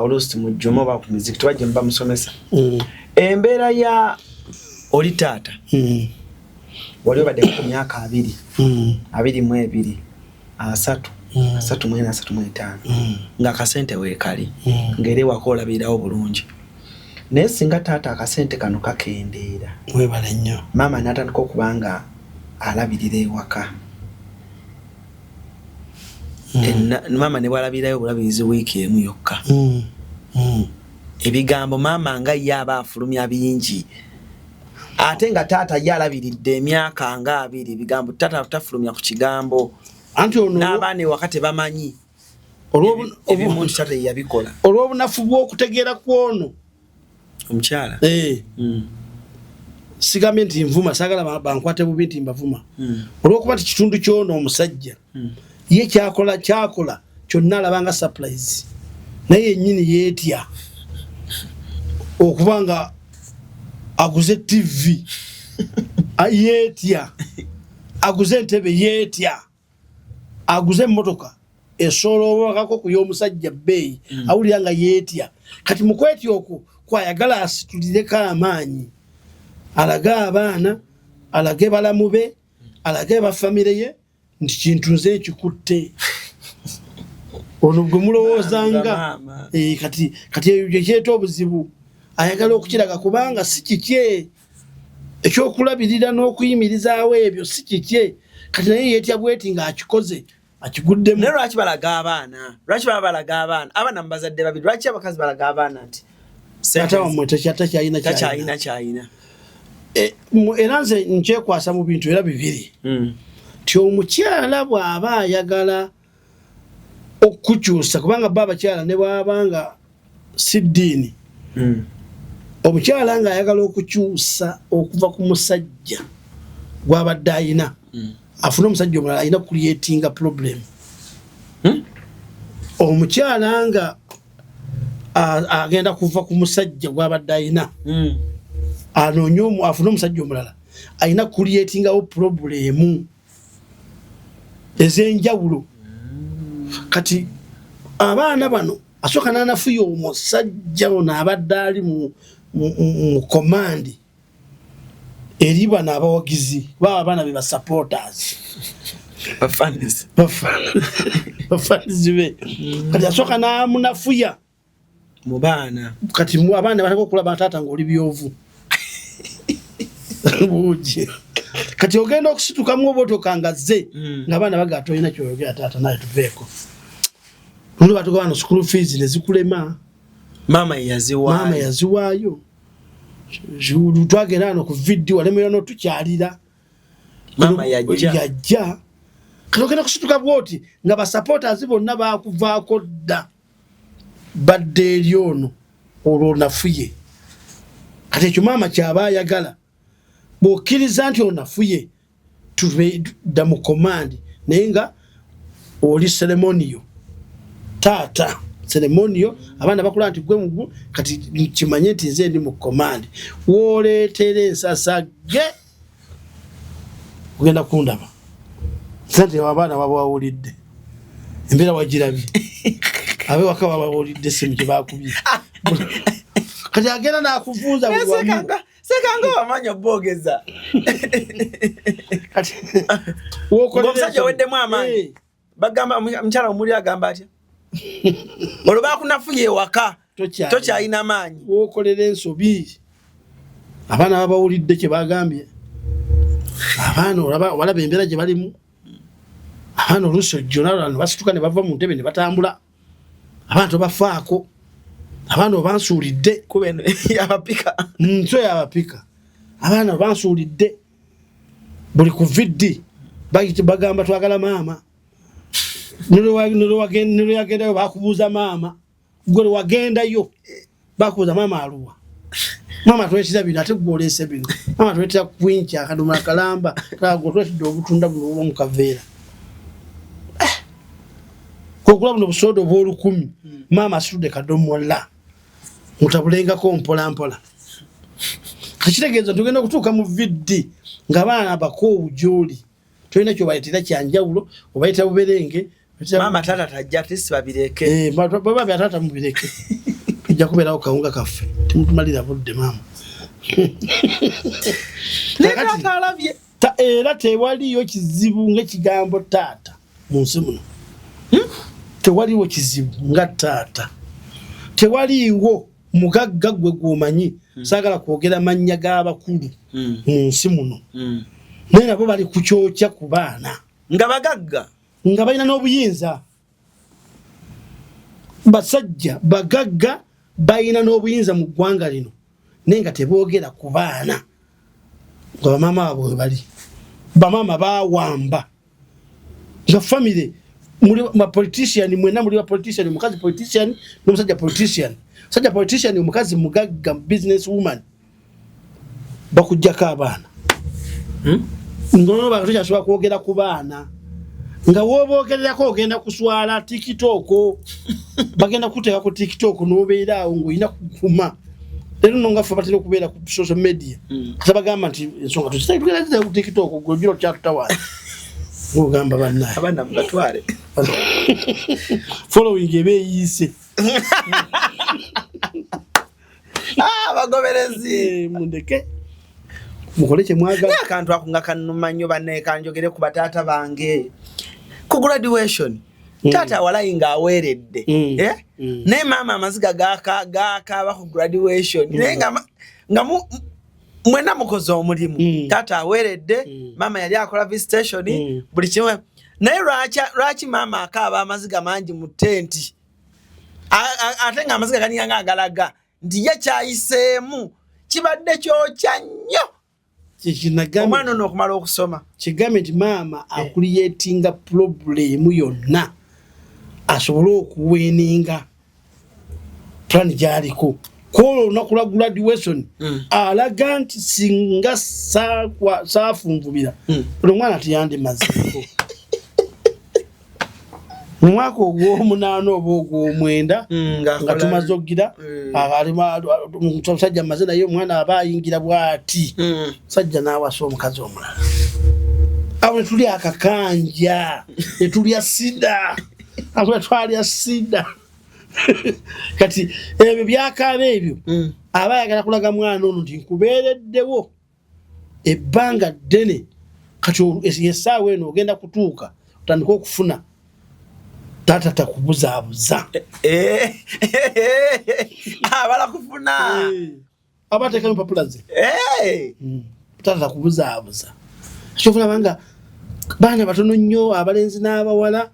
oluusi mu jjuma oba ku muziki tubajje muba musomesa. Embeera ya oli taata wali obadde ku myaka 22 3 nga akasente weekali ng'era ewaka olabirawo bulungi naye singa taata akasente kano kakendeera webale nnyo maama n'atandika okuba nga alabirira ewaka maama ne bwalabirayo obulabirizi wiiki emu yokka ebigambo maama nga ye aba afulumya bingi ate nga taata ye alabiridde emyaka nga 2 ebigambo taata tafulumya ku kigambo anti ono n'abaana ewaka tebamanyi ebimundu taata ye yabikola olw'obunafu bw'okutegeera kwono omukyala sigambye nti nvuma saagala bankwate bubi nti mbavuma olw'okuba nti kitundu kyono omusajja ye kyakola kyonna alabanga surprise naye yennyini yeetya okuba nga aguze TV yeetya aguze entebe yeetya aguze emmotoka esoolobwakako ku y'omusajja bbeeyi awulira nga yeetya kati mu kwetya okwo kwayagala asitulireko amaanyi alage abaana alage balamu be alage bafamire ye nti kintu nze ekikutte ono gwe mulowoozanga kati ekyo kyeta obuzibu ayagala okukiraga kubanga si kikye ekyokulabirira n'okuyimirizaawo ebyo si kikye kati naye yeetya bweti ng'akikoze akiguddemu. Naye lwaki balaga abaana abaana mu bazadde babiri lwaki abakazi balaga abaana nti taata wammwe takyayina era nze nkyekwasa mu bintu era bibiri nti omukyala bw'aba ayagala okukyusa kubanga bba abakyala ne bwabanga si ddiini omukyala nga ayagala okukyusa okuva ku musajja gw'abadde ayina afuna omusajja omulala alina creatinga problem omukyala nga agenda kuva ku musajja gw'abadde ayina anoonye afuna omusajja omulala alina creatingawo problemu ez'enjawulo kati abaana bano asooka n'anafuya omusajja ono abadde ali mu komandi eri bano abawagizi baba abaana be basupporters bafanizi be kati asooka n'amunafuya mu baana kati abaana bataka okulaba taata ng'oli byovu buugi kati ogenda okusitukamu oba otokanga ze ng'abaana bagaa tolina kyoyogera taata naye tuveeko luno batuga bano school fees ne zikulema maama yaziwaayo twagenda wano ku vidiyo walemerera n'otukyalira maama yajja kati ogenda kusituka bwoti nga basupporters bonna bakuvaako dda badde eri ono olwo nafuye kati ekyo maama kyaba ayagala bw'okkiriza nti onafuye tudda mu komandi naye nga oli ceremoniyo taata ceremoniyo abaana bakula nti gwe mugu kati kimanye nti nze ndi mu komandi wooleetera ensasage ogenda kundaba sente abaana babawulidde embeera wagirabye abewaka babawulidde simu gye bakubye kati agenda n'akuvuuza buli wamu sekanga wamanyi obboogeza kati omusajja weddemu amaanyi bagamba omukyala omuli agamba atya olwo bakunafuye ewaka tokyalina maanyi wokolera ensobi abaana babawulidde kye bagambye abaana walaba embeera gye balimu abaana oluusi ojjona ne basituka ne bava mu ntebe ne batambula abaana tobafaako abaana obansuulidde yabapika nso yabapika abaana obansuulidde buli ku viddi bagamba twagala maama nolwe yagendayo bakubuuza maama gwe wagendayo bakubuuza maama aluwa maama twetira bino ate gwoleese bino maama twetira kwinca akaduma akalamba twetidde obutunda buno mu kaveera kokula buno busodo bwolu 10 mama asitude kadomola mutabulengako mpola kachitegeeza tugenda kutuuka mu viddi ng'abaana abako ujuli tulina kyo bayitira kyanjawulo obayita buberenge mama tata tajja tisi babireke baba byatata mubireke tujja kubeerawo kawunga kaffe timutumalira budde mama tata alabye era tewaliyo kizibu ng'ekigambo taata mu nsi muno tewaliwo kizibu nga taata tewaliwo mugagga gwe gwomanyi saagala kwogera mannya g'abakulu mu nsi muno naye nabo bali kukyokya ku baana nga bagagga nga balina n'obuyinza basajja bagagga balina n'obuyinza mu ggwanga lino naye nga teboogera ku baana nga bamaama baabwe bali bamaama baawamba nga famire muli politician mwena muli politician mukazi politician n'omusajja politician sajja politician omukazi mugagga business woman bakujjako abaana ngono bakatya soba kwogera ku baana nga woboogererako ogenda kuswala TikTok bagenda kuteeka ku TikTok n'obeera awo ng'olina kukuma leero nno nga ffe batera okubeera ku social media kata bagamba nti ensonga tugenda ku TikTok gwojula kyatutawaana ogamba bannaye abaana mubatwale following ebeeyiise bagoberezi mundeke mukole kye mwagala akantu ako nga kanuma nnyo banne kanjogere ku bataata bange ku graduation taata walayi ng'aweeredde naye maama amaziga gaakaaba ku graduation naye nga mwena mukoze omulimu taata aweeredde maama yali akola visitation buli kimu naye lwaki maama akaaba amaziga mangi mu tenti ate nga amaziga ganinga ng'agalaga nti ye kyayiseemu kibadde kyokya nnyo omwana ono okumala okusoma kigambe nti maama akuliyetinga problemu yonna asobole okuweninga plan gyaliko kwolwo olunaku lwa graduation alaga nti singa saafunvubira buli omwana tiyandimazeko mu mwaka ogw'omunaana oba ogw'omwenda nga tumaze okugira omusajja amaze naye omwana aba ayingira bw'ati musajja n'awasa omukazi omulala awo netuli akakanja netulya sida awo twalya sida kati ebyo byakaaba ebyo aba ayagala kulaga mwana ono nti nkubeereddewo ebbanga ddene kati essaawa eno ogenda kutuuka otandika okufuna tata takubuzaabuza abala kufuna abateekamu empapula ze tata takubuzaabuza kyofuna banga baana batono nnyo abalenzi n'abawala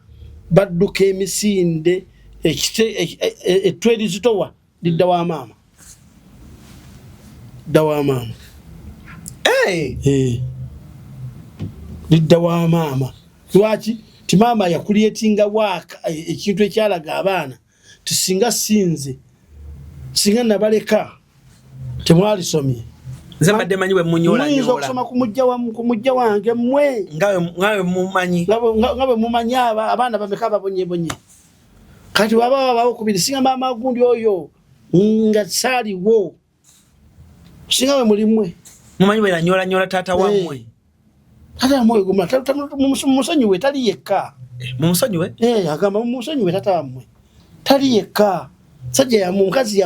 badduka emisinde ettweri zitowa lidda wa maama lidda wa maama lwaki ti maama yakuliyetinga waka ekintu ekyalaga abaana tisinga sinze singa nabaleka temwalisomye nze mbadde manyi bwe munyola muyinza okusoma ku mujja wange mmwe ngawe mumanyi nga bwe mumanyi abaana bameka babonyebonye kati waba bakubiri singa maama gundi oyo nga saaliwo singa we mulimwe mumanyi bwe nanyola taata wammwe tata wammwe gumula mumusonyiwe tali yekka mumusonyiwe agamba mumusonyiwe tata wammwe tali yekka sajja mukazi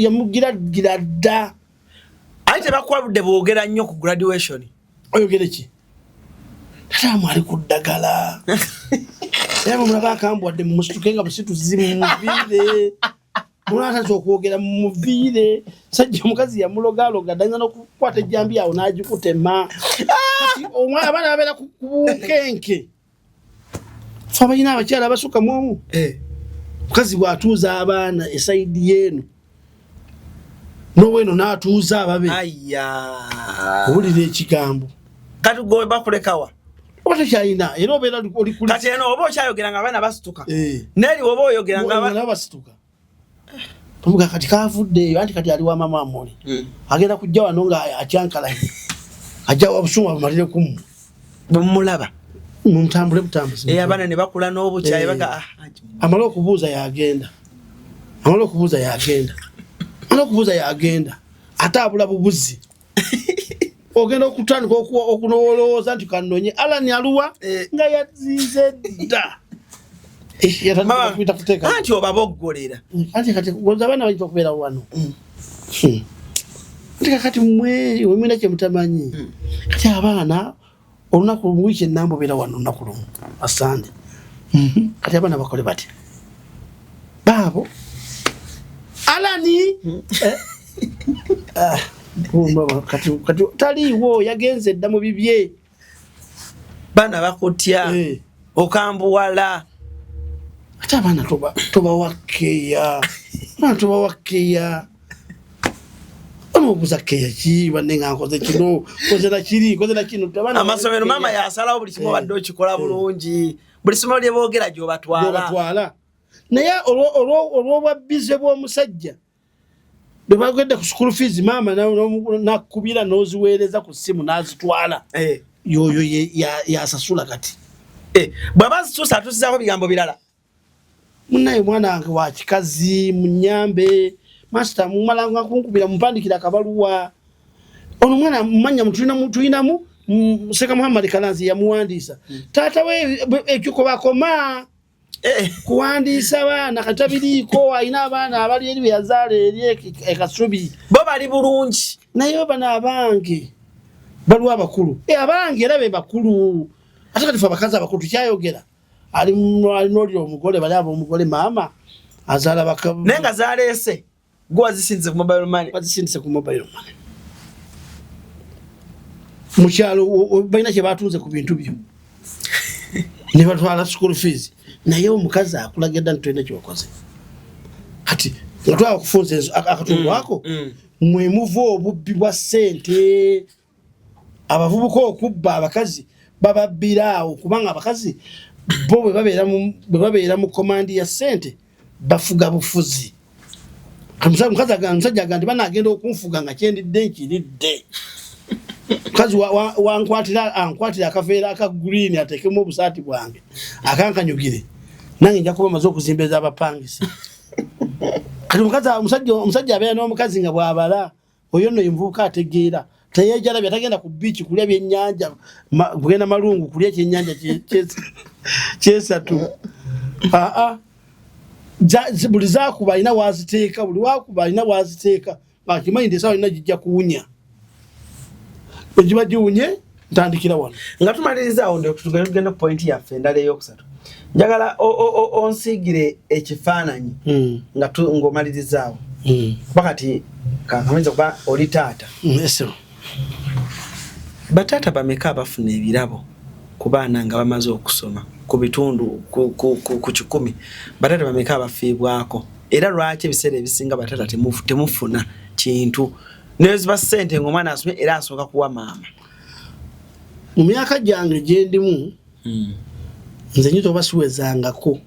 yamugiragira dda aye tebakwaludde boogera nnyo ku graduation oyogere ki tata wammwe ali ku ddagala yaba mulaba akambwadde mumusituke nga busituzi mumuviire mulataza okwogera mumuviire sajja omukazi yamulogaloga dayinza n'okukwata ejjambi awo n'agikutema abaana babeera ku bunkenke fe abalina abakyala abasukka mu omu mukazi bw'atuuza abaana esayidi yeeno n'oweno n'atuuza ababe owulira ekigambo kati gwe bakulekawa oba tekyalina era obeera oli kuli kati eno oba okyayogera nga abaana basituka neri oba oyogera nga abaana basituka tuvuga kati kavuddeeyo anti kati ali wa mama amuli agenda kujja wano nga acyankalanye ajja wabusuma bumalire kumu bwemulaba mutambule butambuzi abana ne bakula n'obukyayi baga amalo okubuuza yagenda ate abula bubuzi ogenda okutandika okunolowooza nti kanonye Alani aluwa nga yazinze dda anti obaboggolera kati abaana bayita okubeera wano kati mwemwina kyemutamanyi kati abaana olunaku wiiki enamba obeera wano olunaku lumu asande kati abaana bakole bati baabo Alani kati taliiwo yagenze edda mu bibye baana bakutya okambuwala ate abaana tobawakeya omubuza keya ki banne nga nkoze kino koze na kino amasomero mama yasalawo buli kimu badde okikola bulungi buli somo lye boogera gy'obatwala naye olw'obwa bize bw'omusajja bwe bagenda ku school fees mama nakubira n'oziweereza ku ssimu n'azitwala yoyo yasasula kati bw'aba zituusa atusizaako bigambo birala munnaye mwana wange wa kikazi munyambe master mumalanga kunkubira mumpandikira akabaluwa ono mwana mmanya tulinamu Seka Muhammad Kalanzi yamuwandiisa taata we ekiko bakoma kuwandiisa abaana katabiriiko ayina abaana abali eri byazaala eri ekasubi bo bali bulungi naye bana abange baliwo abakulu abange era be bakulu ate kati fe abakazi abakulu tukyayogera ali n'oli omugole bali abo omugole maama azaala naye nga zaleese gwe wazisinze ku mobile money bazisindise ku mobile money mukyalo balina kye batunze ku bintu byo ne batwala school fees naye omukazi akulagedda ntulina kyokoze kati nga twala kufunza akatundu ako mwe muva obubbi bwa ssente abavubuka okubba abakazi bababbiraawo kubanga abakazi bo bwe babeera mu komandi ya ssente bafuga bufuzi omusajja agamba nti banagenda okunfuga nga kyendidde nkiridde kazi ankwatira akaveera aka green atekemu obusaati bwange akankanyugire nange nja kuba maze okuzimbeza abapangisa kati omusajja abeera n'omukazi nga bw'abala oyo nno envubuka ategeera teyejalabya tagenda ku biiki kulya byennyanja bugenda malungu kulya ekyennyanja kyesatu buli zakuba alina waziteeka buli wakuba alina waziteeka akimanyi nti esawa alina gijja kuwunya egiba giwunye ntandikira wano nga tumaliriza awo tugenda ku point yaffe endala eyokusatu njagala onsiigire ekifaananyi ng'omaliriza awo kuba kati kankamuliza kuba oli taata bataata bameka abafuna ebirabo ku baana nga bamaze okusoma ku bitundu ku 100 bataata bameka abafiibwako era lwaki ebiseera ebisinga bataata temufuna kintu neziba ssente ng'omwana asomye era asooka kuwa maama mu myaka gyange gye ndimu nze nyito basiwezangako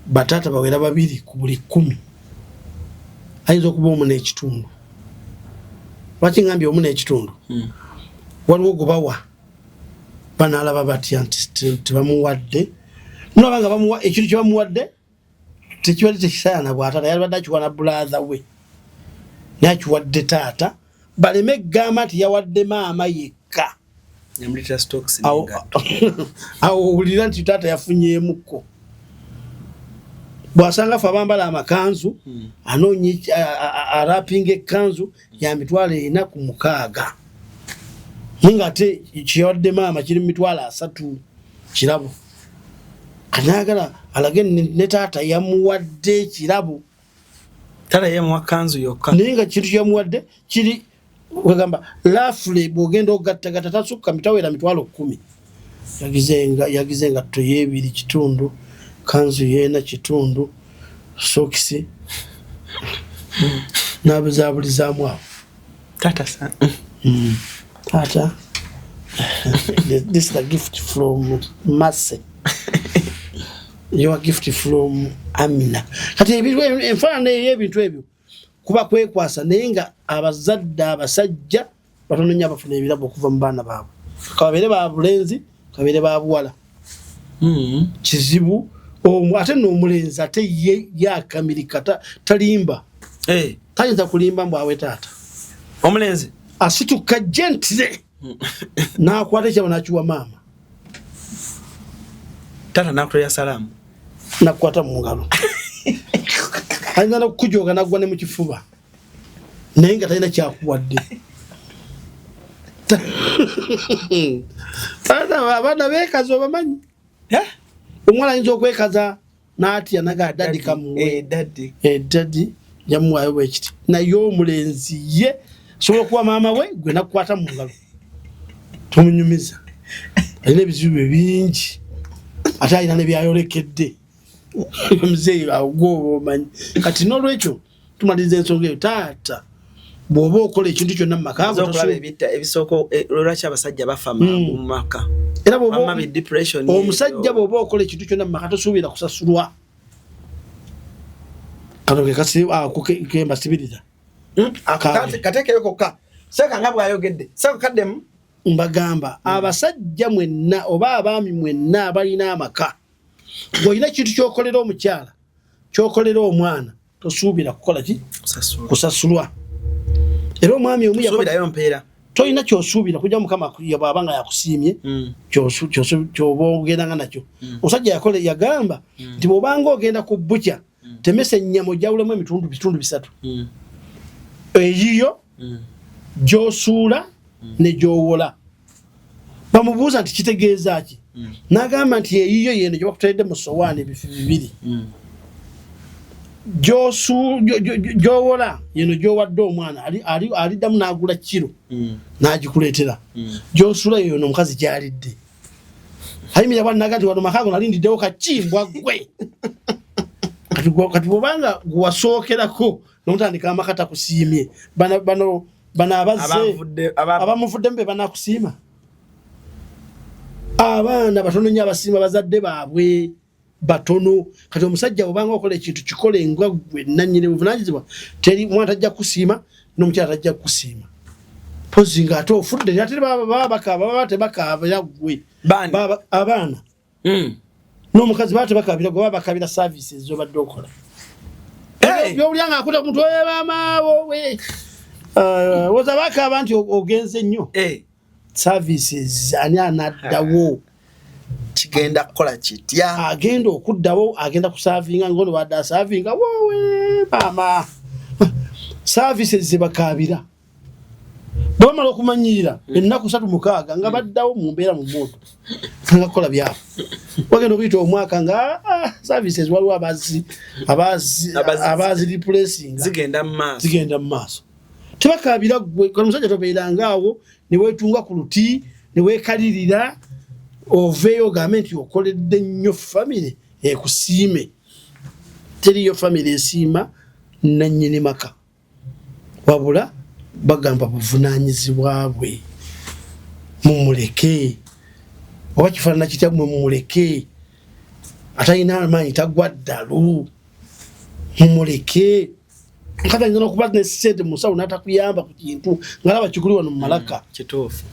bataata bawera 2 ku buli 10 ayinza okuba omu n'ekitundu lwaki ngambye omu n'ekitundu waliwo gobawa banaalaba batya nti tebamuwadde nolabanga bamuwa ekintu kye bamuwadde tekibadde tekisaana bwataata yalibadde akiwa na bulatha we nakiwadde taata baleme gamba nti yawadde maama yekka awo owulira nti taata yafunyeemukko bwasanga fe abambala amakanzu anoonye arapinga ekkanzu ya mitwalo 46 nga ate kyeyawadde maama kiri mu mitwalo 3 kirabo kanagala alage ne taata yamuwadde ekirabo tala yamuwa kanzu yokka naye nga kintu kyamuwadde kiri wegamba lafule bwogenda ogattagatta tasukka mitawera mitwalo 10 yagize nga toyebiri kitundu kanzu yena kitundu sokisi nabuzabulizaamu awo tata tata this is a gift from Mercy your gift from Amina kati enfaanana ey'ebintu ebyo kuba kwekwasa naye nga abazadde abasajja batono nnyo abafuna ebirabo okuva mu baana baabwe kababeere ba bulenzi kabere babuwala kizibu ate n'omulenzi ate ye yakamirika talimba tayinza kulimba mbu awe taata omulenzi asituka gentile n'akwata ekyabo n'akiwa maama taata n'akutolera salaamu n'akukwata mu ngalo ayinza n'okukujoga n'aggwa ne mu kifuba naye nga talina kyakuwadde abaana beekaza obamanyi omwana ayinza okwekaza n'atya naga dadi kamuwe dadi yamuwaayo bwekiti naye omulenzi ye sobola okuwa maama we gwe nakukwata mu ngalo tumunyumiza alina ebizibu bingi ate alina nebyayolekedde omuzeeyi agwoba omanyi kati n'olwekyo tumaliriza ensonga eyo taata bw'oba okola ekintu kyonna mu maka ebisooka lwaki abasajja bafa mu maka era omusajja bw'oba okola ekintu kyonna mu maka tosuubira kusasulwa kano kemba sibiriza kateekeyo kokka seeka nga bw'ayogedde seeka kaddemu mbagamba abasajja mwenna oba abaami mwenna abalina amaka ng'olina ekintu ky'okolera omukyala ky'okolera omwana tosuubira kukola ki kusasulwa era omwami omu yasobirayo mpeera tolina kyosuubira kujja mukama bw'aba nga yakusiimye kyoba ogendanga nakyo omusajja yagamba nti bw'obanga ogenda ku bukya temesa ennyama ojawulemu bitundu 3 eyiyo gy'osuula ne gy'owola bamubuuza nti kitegeeza ki n'agamba nti eyiyo yeno gye bakuteredde mu sowaani ebifi 2 gy'owola yeno gy'owadde omwana aliddamu n'agula kiro n'agikuleetera gy'osuula yono omukazi gy'alidde ayimira bwannaga nti wano makaago nalindiddewo kakimbwa gwe kati bwobanga gwewasookerako n'omutandika amaka takusiimye bano abazze abamuvuddemu be banakusiima abaana batono nnyo abasiima bazadde baabwe batono kati omusajja bwobanga okola ekintu kikole nga gwe nannyini buvunaanyizibwa teri mwana tajja kusiima n'omukyala tajja kusiima pozi ng'ate ofudde ate baba bakaaba baba tebakaabira gwe abaana n'omukazi baba tebakaabira gwe baba bakabira services z'obadde okola byowulya ng'akuta omuntu webamaabo we woza bakaaba nti ogenze nnyo services ani anaddawo kigenda kukola kitya agenda okuddawo agenda kusavinga ngono wadde asavinga wowe maama services zebakaabira bamala okumanyirira ennaku 36 nga baddawo mu mbeera mu moto nga kukola byabo wagenda okuyita omwaka nga services waliwo abazi replacing zigenda mu maaso tebakaabira gwe kono musajja tobeeranga awo ne weetunga ku luti ne weekalirira oveeyo ogambe nti okoledde nnyo famire ekusiime teriyo famire esiima nannyini maka wabula bagamba buvunaanyizibwa bwe mumuleke oba kifaanana kitya mumuleke atalina amaanyi tagwa ddalu mumuleke nkata ayinza n'okuba nesente musawo n'atakuyamba ku kintu ng'alaba kikuli wano mu malaka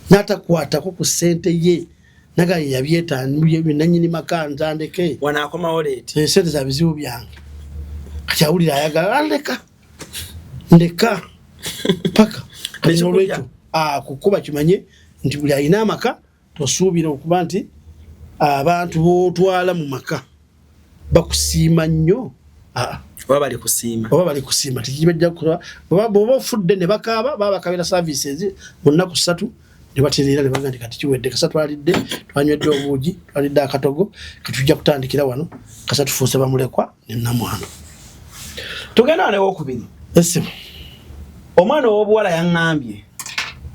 n'atakwatako ku ssente ye naga yabyetannanyini maka ntandeke wanaakomawo leeti sente za bizibu byange kati awulira ayagala ndeka paka olwekyo kukuba kimanye nti buli alina amaka tosuubira okuba nti abantu bootwala mu maka bakusiima nnyo oba bali kusiima tikibajja kukola bw'oba ofudde ne bakaaba baba bakabira services mu nnaku 3 ne batereera ne baga nti kati kiwedde kasa twalidde twanywedde obuugi twalidde akatogo katujja kutandikira wano kasa tufuuse bamulekwa ne namwana tugenda wano ewokubiri esimu omwana ow'obuwala yaŋŋambye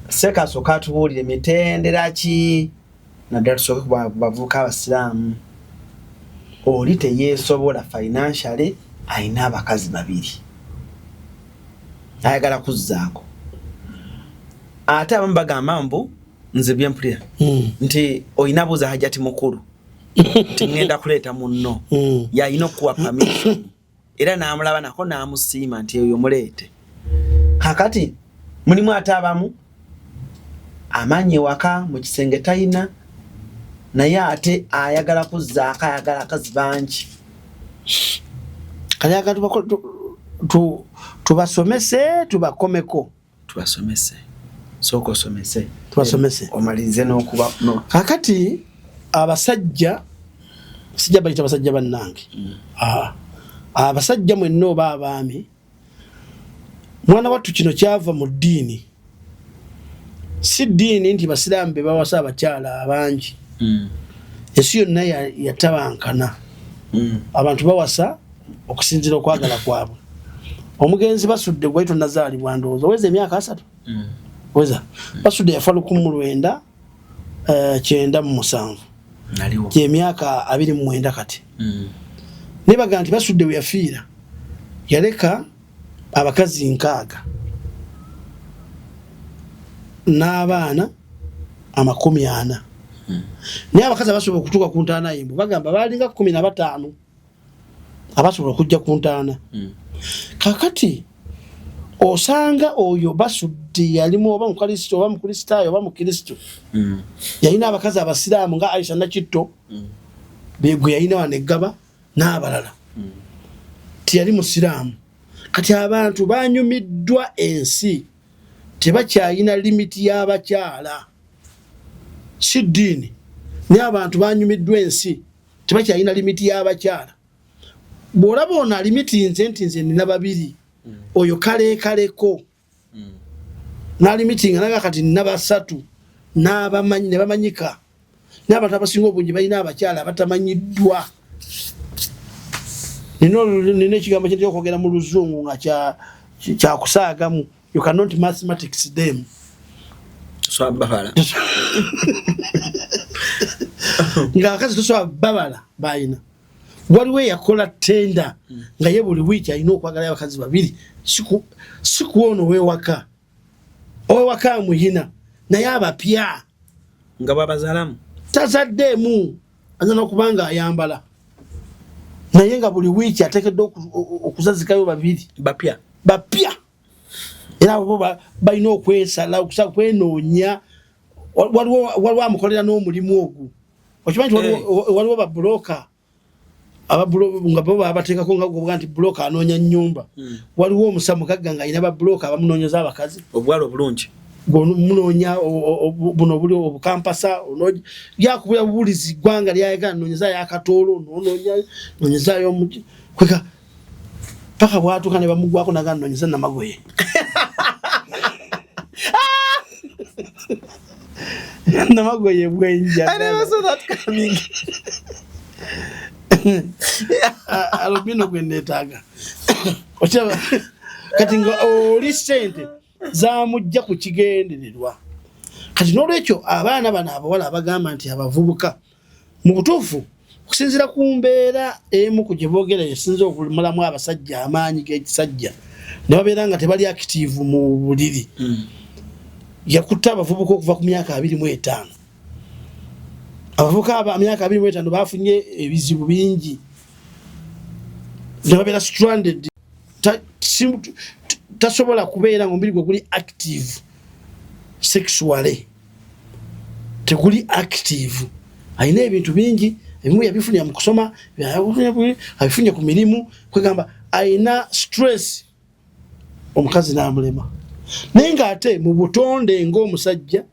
seeka asooka atubuulire mitendera ki naddala tusooke ku bavubuka abasiraamu oli teyeesobola financially ayina abakazi 2 ayagala kuzzaako ate abamu bagamba mbu nze byempulira nti oyina buuza hajati mukulu nti ŋŋenda kuleeta munno yalina okukuwa permission era n'amulaba nako n'amusiima nti eyo muleete kakati mulimu ate abamu amaanyi ewaka mu kisenge talina naye ate ayagala kuzzaako ayagala akazi bangi kale ayagala tubasomese tubakomeko tubasomese sooka osomese tubasomese omalirize n'okuba kakati abasajja sijja bayita abasajja bannange abasajja mwenna oba abaami mwana wattu kino kyava mu ddiini si ddiini nti basiraamu be bawasa abakyala abangi ensi yonna yatabankana abantu bawasa okusinzira okwagala kwabwe omugenzi basudde gwaitu nazaalibwa ndowooza oweza emyaka 3 weza basudde yafa 1997 gy'emyaka 29 kati nebaga nti basudde we yafiira yaleka abakazi 6 n'abaana 40 naye abakazi abasobola okutuuka ku ntaana yimbu bagamba balinga 15 abasobola okujja ku ntaana kakati osanga oyo basudde yalimu oba mukristo oba mukristaayo oba mukristo yalina abakazi abasiraamu nga Aisha Nakitto begwe yalina waneggaba n'abalala tiyali musiraamu kati abantu banyumiddwa ensi tebakyayina limiti y'abakyala si ddiini naye abantu banyumiddwa ensi tebakyayina limiti y'abakyala bw'olaba ono alimiti nze nina 2 oyo kaleekaleko n'alimitinga naga kati nina 3 n'abamanyi ne bamanyika n'abantu abasinga obungi balina abakyala abatamanyiddwa nina ekigambo kyentera okwogera mu luzungu nga kyakusaagamu you cannot mathematics them nga akazi tosobola babala bayina waliwo yakola tenda nga ye buli wiiki alina okwagala abakazi 2 sikuwono wewaka owewaka muyina naye abapya nga babazaalamu tazaddemu anyana okubanga ayambala naye nga buli wiiki ateekeddwa okuzazikayo 2 bapya era abo balina okwesala okwenoonya waliwo amukolera n'omulimu ogwo okimanyi waliwo babuloka nga bo babateekako nga gwoga nti buloka anoonya nnyumba waliwo omusamugagga nga alina babuloka abamunoonyeza abakazi obwala obulungi munoonya buno buli obukampasa yakubira bubulizi ggwanga lyayagala noonyezayo akatoolo noonyezayo omuki kweka paka bwatuuka ne bamugwako naga noonyeza namagoye namagoye bwenja alubino gwendetaaga kati nga oli sente zamujja ku kigendererwa kati n'olwekyo abaana bano abawala abagamba nti abavubuka mu butuufu okusinziira ku mbeera emu ku gye boogera esinza okumulamu abasajja amaanyi g'ekisajja ne babeera nga tebali active mu buliri yakutta abavubuka okuva ku myaka 25 abavubuka myaka 25 bafunye ebizibu bingi ne babeera stranded tasobola kubeera ng'omubiri gwe guli active sexually teguli active alina ebintu bingi ebimu yabifunira mu kusoma abifunye ku mirimu kwegamba alina stress omukazi n'amulema naye ng'ate mu butonde ng'omusajja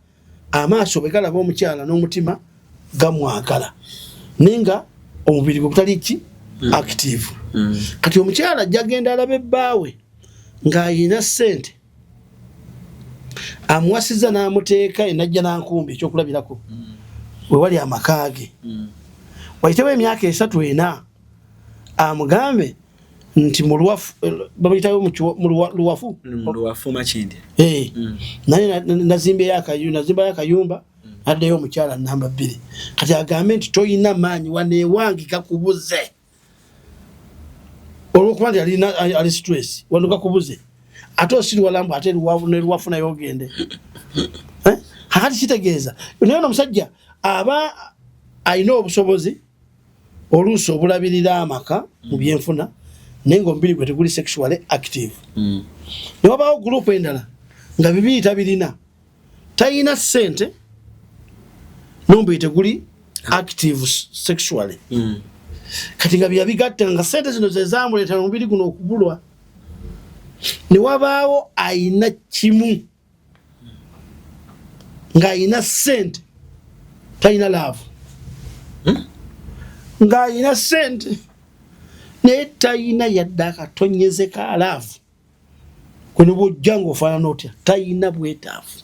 amaaso bwe galaba omukyala n'omutima gamwagala naye nga omubiri gwe gutali ki active kati omukyala ajja agenda alaba ebbaawe ng'ayina ssente amuwasizza n'amuteeka enajja n'ankumbi ekyokulabirako we wali amaka ge wayitewo emyaka 3-4 amugambe nti mu luwafu babuyitayo mu luwafu makindi naye nazimbayo akayumba addeyo omukyala namba 2 kati agambe nti toyina maanyi waneewange kakubuze olwokuba nti ali stress wano kakubuze ate osiri walambu ate neruwafuna yogende hakati kitegeeza naye omusajja aba alina obusobozi oluusi obulabirira amaka mu byenfuna naye ng'omubiri gwe teguli sexually active ne wabaawo gurupu endala nga 2 tabirina tayina ssente n'omubiri teguli active sexually kati nga byabigatta nga sente zino ze zamuleeta omubiri guno okubulwa ne wabaawo ayina kimu nga ayina sente talina love nga ayina sente naye talina yadde akatonyeze ka love kwe ne bw'ojja ng'ofaanana otya talina bwetaavu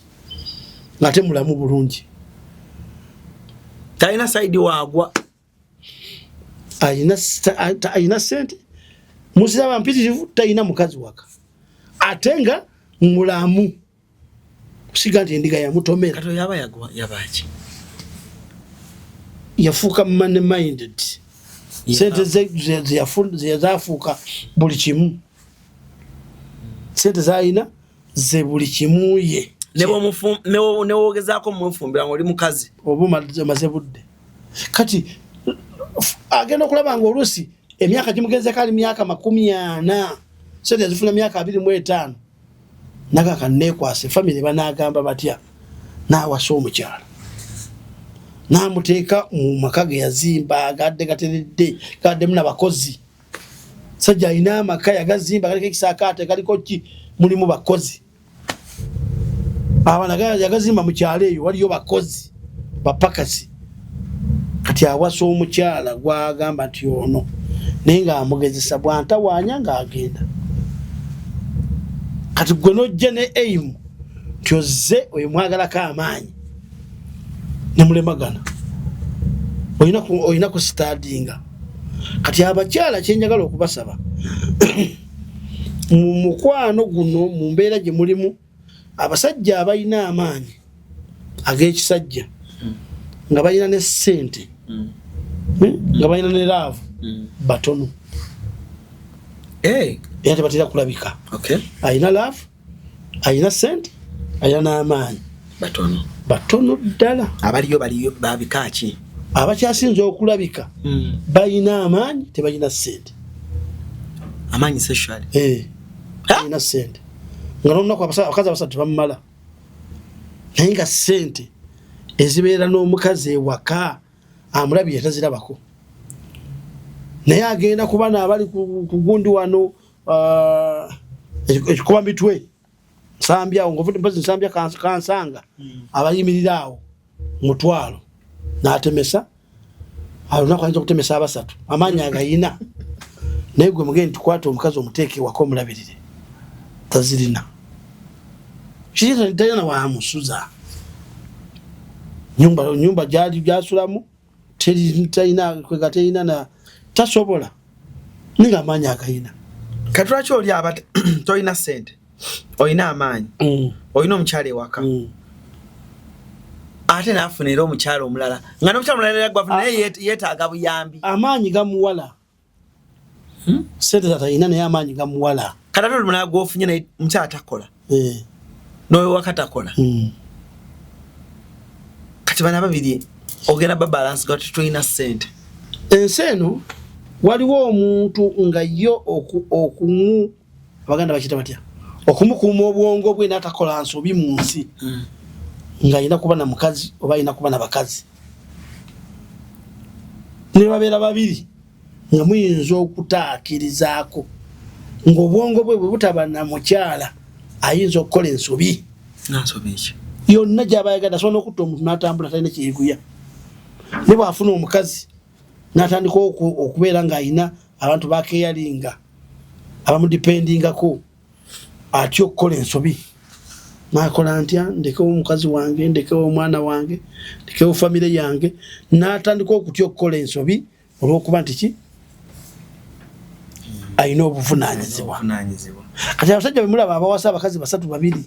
ng'ate mulamu bulungi talina saidi waagwa ayina sente musiraba mpitirivu talina mukazi waka ate nga mulamu kusiga nti endiga yamutomera kato yaba yabaki yafuuka money minded sente ze zafuuka buli kimu sente zalina ze buli kimu ye newogezaako mwefumbira nga oli mukazi oba omaze budde kati agenda okulaba nga oluusi emyaka gimugenzeko ali myaka 40 sente zifuna myaka 25 nakaka neekwasa efamire banagamba batya naawasa omukyala namuteeka mu maka ge yazimba agadde gateredde gaddemu n'abakozi sajja alina amaka yagazimba galiko ekisaakaate galiko ki mulimu bakozi abana yagazimba mu kyalo eyo waliyo bakozi bapakasi kati awasa omukyala gwagamba nti ono naye nga amugezesa bwantawaanya ng'agenda kati gwe nojja ne aimu nti ozze oyo mwagalako amaanyi nemulemagana oyina ku stadinga kati abakyala kyenjagala okubasaba mu mukwano guno mu mbeera gye mulimu abasajja abalina amaanyi ag'ekisajja nga balina ne ssente nga balina ne laavu batono era tebatera kulabika alina laavu alina ssente alina n'amaanyi batono ddala abaliyo babikaki abakyasinza okulabika balina amaanyi tebalina ssente amaanyi sexually alina ssente nga n'olunaku abakazi abasatu tebamumala naye nga ssente ezibeera n'omukazi ewaka amulabye tazirabako naye agenda kuba naabali ku gundi wano ekikuba mitwe nsambyawo ngovuti nsambya kansanga abayimirira awo mutwalo n'atemesa olunaku ayinza okutemesa abasatu amaanyi agayina naye gwe mugende tukwate omukazi omuteeke ewaka omulabirire tazirina kiri talina wamusuza nyumba gyali gyasulamu talina na tasobola ninga amaanyi agayina kati lwaki oli abate tolina ssente olina amaanyi olina omukyala ewaka ate naafuna era omukyala omulala nga n'omukyala omulala gwafuna naye yeetaaga buyambi amaanyi gamuwala ssente zatalina naye amaanyi gamuwala kati ate olumulala gwofunye naye omukyala takola n'owewaka takola kati bana babiri ogenda babalansi gati tulina ssente ensi eno waliwo omuntu nga yo okumu abaganda bakita batya okumukuuma obwongo bwe n'atakola nsobi mu nsi nga alina kuba na mukazi oba alina kuba na bakazi ne babeera babiri nga muyinza okutaakirizaako ng'obwongo bwe bwe butaba na mukyala ayinza okukola ensobi yonna gy'abayagala asobola n'okutta omuntu n'atambula talina kyeyiguya ne bw'afuna omukazi n'atandika okubeera ng'alina abantu bakeeyalinga abamudipendingako atya okukola ensobi nakola ntya ndekewo omukazi wange ndekewo omwana wange ndekewo famire yange n'atandika okutya okukola ensobi olw'okuba nti ki alina obuvunaanyizibwa kati abasajja bemulaba abawasa abakazi basatu babiri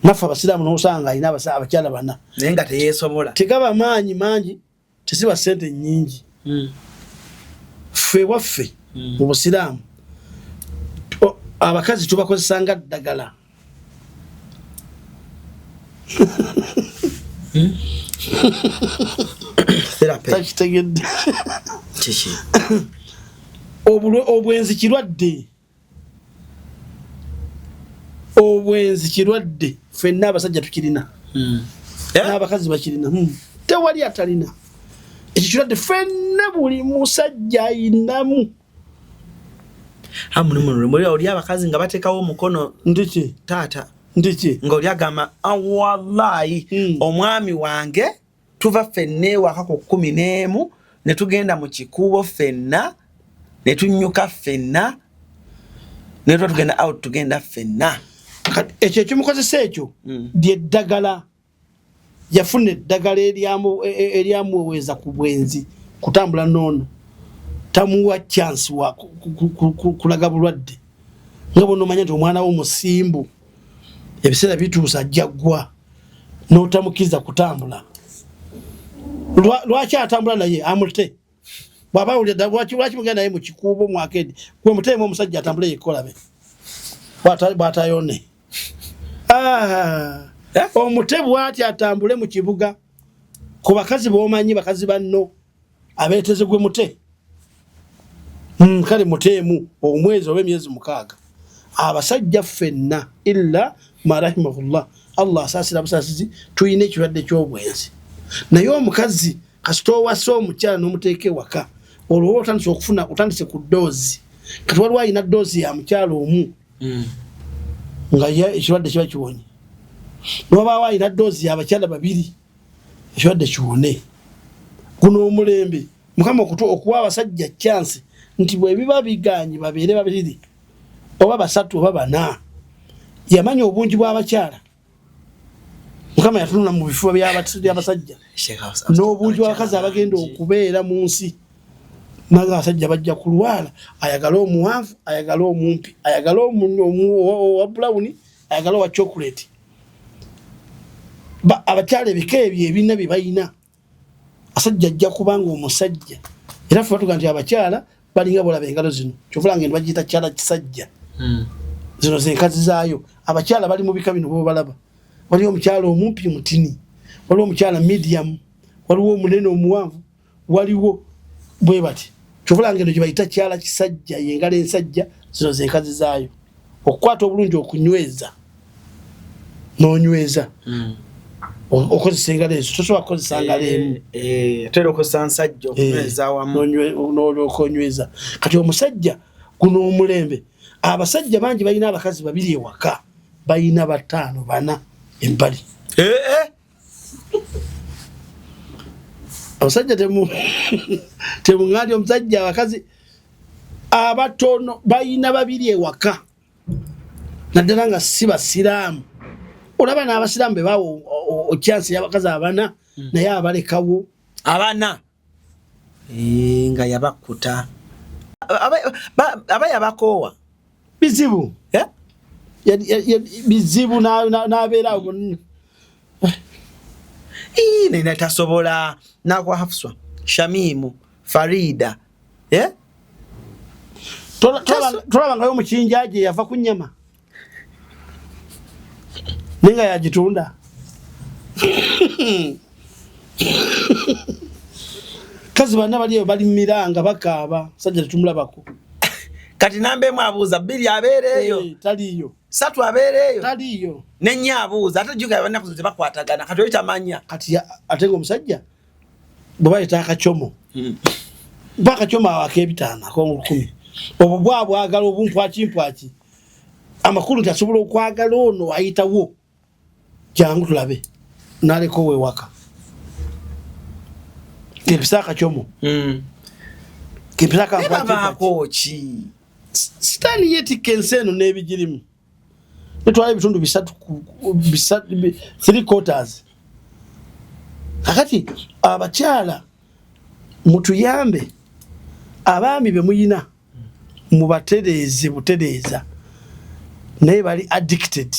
naffe abasiraamu n'osanga alina abakyala bana naye nga teyeesobola tegaba maanyi mangi tesiba ssente nnyingi ffe waffe mu busiraamu abakazi tubakozesanga ddagala takitegedde obwenzi kirwadde ffenna abasajja tukirina n'abakazi bakirina tewali atalina ekirwadde ffenna buli musajja ayinamu. Muri oli abakazi nga bateekawo omukono ndiki taata ndiki ng'oli agamba wallahi omwami wange tuva ffenna ewaka ku 11 ne tugenda mu kikuubo ffenna ne tunnyuka ffenna ne tuba tugenda out tugenda ffenna. ekyo ekimukozesa ekyo lyeddagala yafuna eddagala eryamuweweeza ku bwenzi kutambula noono tamuwa chance wa kulaga bulwadde nga bonna omanya nti omwana wo musimbu ebiseera bituusa ajjaggwa n'otamukiriza kutambula. Lwaki atambula naye amute bw'aba awulira lwaki mugenda naye mu kikuubo mwakedi gwe muteemu omusajja atambule yekkolabe bw'atayone. Omute bw'ati atambule mu kibuga ku bakazi b'omanyi bakazi banno abeeteze gwe mute. Kale muteemu omwezi oba emyezi 6 abasajja ffenna illa marahimahullah Allah asaasira busaasizi tuyina ekirwadde ky'obwenzi. Naye omukazi kasita owasa omukyala n'omuteeka ewaka olwo otandise ku doozi kati waliwo alina doozi ya mukyala omu nga ekirwadde kiba kiwonye. Wabaawo alina doozi ya bakyala 2 ekirwadde kiwone. Guno omulembe Mukama okuwa abasajja chance nti bwe biba biganye babeere 2 oba 3 oba 4 yamanya obungi bw'abakyala. Mukama yatunula mu bifuba by'abasajja n'obungi bw'abakazi abagenda okubeera mu nsi. Naga abasajja bajja kulwala ayagala omuwanvu ayagala omumpi ayagala owa brown ayagala owa chocolate. Abakyala ebika ebyo ebina bye balina asajja ajja kubanga omusajja era ffe batuga nti abakyala balinga bolaba engalo zino kyovulanga enti bagiyita kyala kisajja zino zenkazi zaayo. Abakyala bali mu bika bino bobalaba waliwo omukyala omumpi mutini waliwo omukyala medium waliwo omunene omuwanvu waliwo bwe bati kyovulanga eno gye bayita kyala kisajja yengalo ensajja zino zenkazi zaayo. Okukwata obulungi okunyweza n'onyweza okozesa engalo ezo tosobola kukozesa ngalo emu atera okozesa nsajja okunyweza awamu n'okonyweza. Kati omusajja guno omulembe abasajja bangi balina abakazi 2 ewaka balina 5 4 embali. Abasajja temuŋŋaali omusajja abakazi abatono balina 2 ewaka naddala nga si basiraamu. Olaba n'abasiraamu be bawo chance y'abakazi 4 naye abalekawo 4 nga yabakuta aba yabakoowa bizibu bizibu n'abeera nina tasobola nakwa Hafswa Shamimu Farida tolabangayo mukinjaje yava ku nnyama ninga yagitunda. Kazi bana baliyo bali miranga bakaaba sajja tumulabako. Kati nambe mwabuuza 2 abeereyo taliyo 3 abeereyo taliyo nenya abuuza ate juga abana kuzize bakwatagana kati oyo tamanya kati atengo omusajja bwe yitaka chomo baka choma akebitana ko 10 obubwabwa agala obumpwachi amakulu tasobola okwagala ono ayitawo jangu tulabe naleko we waka kibisaka chomo kibisaka mpwachi sitani yeti kenseno nebigirimu netwala ebitundu 3/4 kakati abakyala mutuyambe abaami be muyina mubatereze butereza naye bali addicted.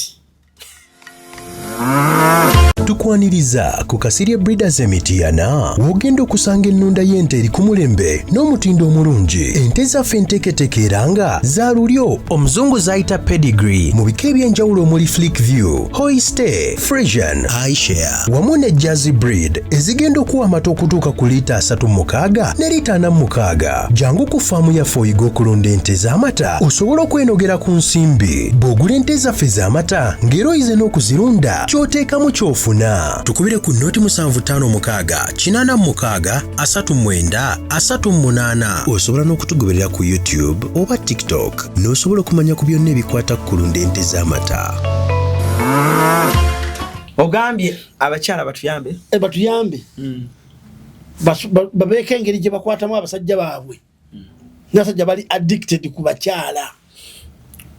tukwaniriza ku Kasirye Breeders Emitiana wogenda okusanga ennunda y'ente eri ku mulembe n'omutindo omulungi. Ente zaffe enteeketeeke era nga za lulyo omuzungu zayita pedigree mu bika eby'enjawulo omuli Flick View, Holstein, Friesian, Ayrshire wamu ne Jersey breed ezigenda okuwa amata okutuuka ku liita 3.6 ne liita 4.6. Jangu ku faamu yaffe oyiga okulunda ente z'amata osobola okwenogera ku nsimbi. Bw'ogula ente zaffe z'amata ng'era oyize n'okuzirunda ky'oteekamu ky'ofuna yonna. Tukubire ku noti 7556 886 39 38. Osobola n'okutugoberera ku YouTube oba TikTok n'osobola okumanya ku byonna ebikwata ku kulunda ente z'amata. Ogambye abakyala batuyambe? Batuyambe. Babeeko engeri gye bakwatamu abasajja baabwe. N'abasajja bali addicted ku bakyala.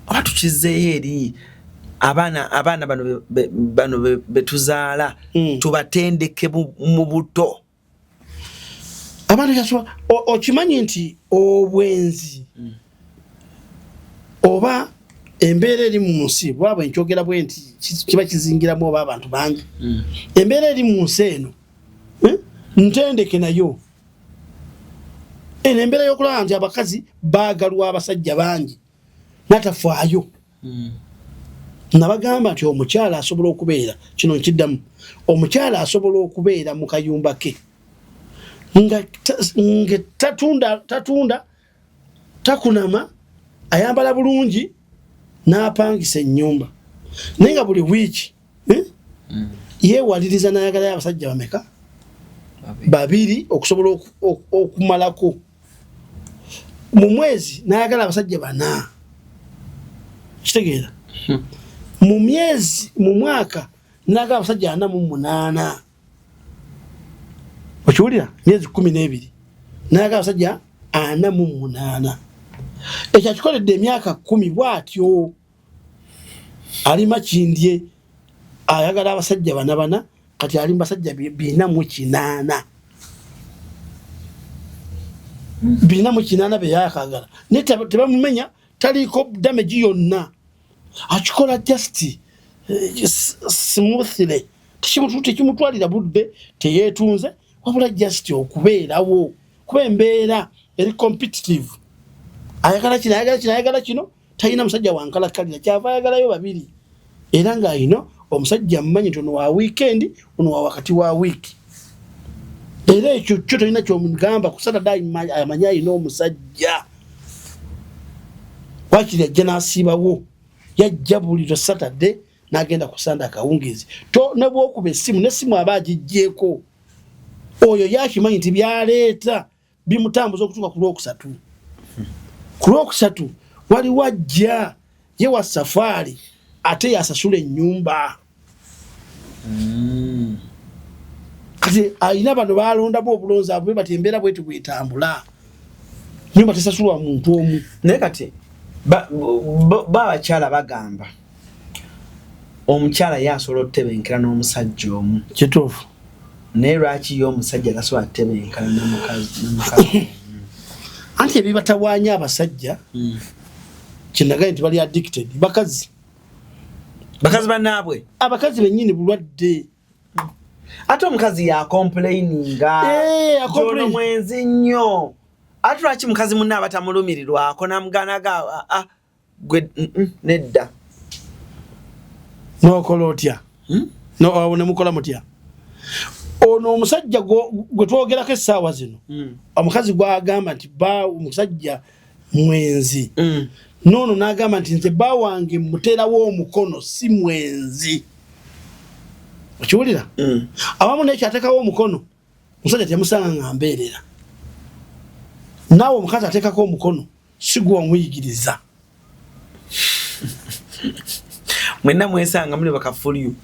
Oba tukizeeyo eri abaana bano betuzaala tubatendeke mu buto. Abaana kaswa okimanyi nti obwenzi oba embeera eri mu nsi bwabwe nkyogera bwe nti kiba kizingiramu oba abantu bangi. Embeera eri mu nsi eno ntendeke nayo. Eno embeera y'okulaba nti abakazi baagalwa abasajja bangi natafaayo. Nabagamba nti omukyala asobola okubeera kino nkiddamu, omukyala asobola okubeera mu kayumba ke nga tatunda takunama, ayambala bulungi n'apangisa ennyumba, naye nga buli wiiki yeewaliriza n'ayagala abasajja bameka? Babiri okusobola okumalako. Mu mwezi n'ayagala abasajja 4. Kitegeera? Mu myezi mu mwaka n'ayagala abasajja 48. Okiwulira? Myezi 12 n'ayagala abasajja 48. Ekyo akikoledde emyaka 10 bw'atyo. Ali Makindye ayagala abasajja 4 kati ali basajja 408. 408 be yakagala. Ne tebamumenya taliko damage yonna. Akikola just smoothly. Tekimutwalira budde teyeetunze wabula just okubeerawo. Kuba embeera eri competitive. Ayagala kino talina musajja wankalakalira kyava ayagalayo 2. Era nga omusajja mmanyi tono wa weekend ono wa wakati wa week. Era ekyo kyo tolina kyomugamba ku Saturday amanya alina omusajja. Wakiri ajja n'asiibawo. Yajja buli Saturday n'agenda ku Sunday akawungeezi. Ne bw'okuba essimu n'essimu aba agiggyeko. Oyo yakimanyi nti byaleeta bimutambuza okutuuka ku Lwokusatu. Ku Lwokusatu waliwo ajja ye wa safari ate yasasula ennyumba. Kati alina bano balondamu obulonzi abwe bati embeera bwetu bwetambula. Nyumba tesasulwa muntu omu. Naye kati babakyala bagamba omukyala yasobola okutebenkera n'omusajja omu. Kituufu. Naye lwaki yo omusajja tasobola kutebenkera n'omukazi? Anti ebibatawaanya abasajja kinagaye nti bali addicted. Bakazi bannaabwe, abakazi bennyini bulwadde. Ate omukazi ya complaininga jono mwenzi nnyo. Ate lwaki mukazi munne abatamulumirirwako namuganaga gwe nedda n'okola otya? Ne mukola mutya? Ono omusajja gwe twogerako essaawa zino omukazi gwagamba nti omusajja mwenzi noono n'agamba nti nze bba wange muterawo omukono si mwenzi. Okiwulira? Awamu n'ekyo ateekawo omukono omusajja temusanga nga mbeerera. Naawe omukazi ateekako omukono si gwe omuyigiriza. Mwenna mwesanga muli bakafulyu.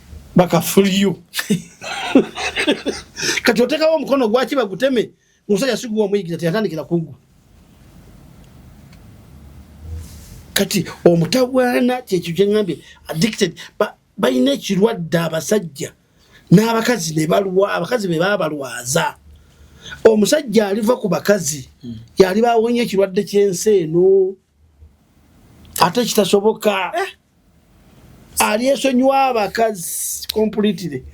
Kati oteekawo omukono gwaki baguteme omusajja si gwe omuyigiriza teyatandikira kuggwa. Kati omutawaana kyekyo kyeŋŋambye addicted balina ekirwadde abasajja n'abakazi ne balwa abakazi be baabalwaza. Omusajja aliva ku bakazi yali baawonye ekirwadde ky'ensi eno ate kitasoboka. Ali esonyiwa abakazi completely.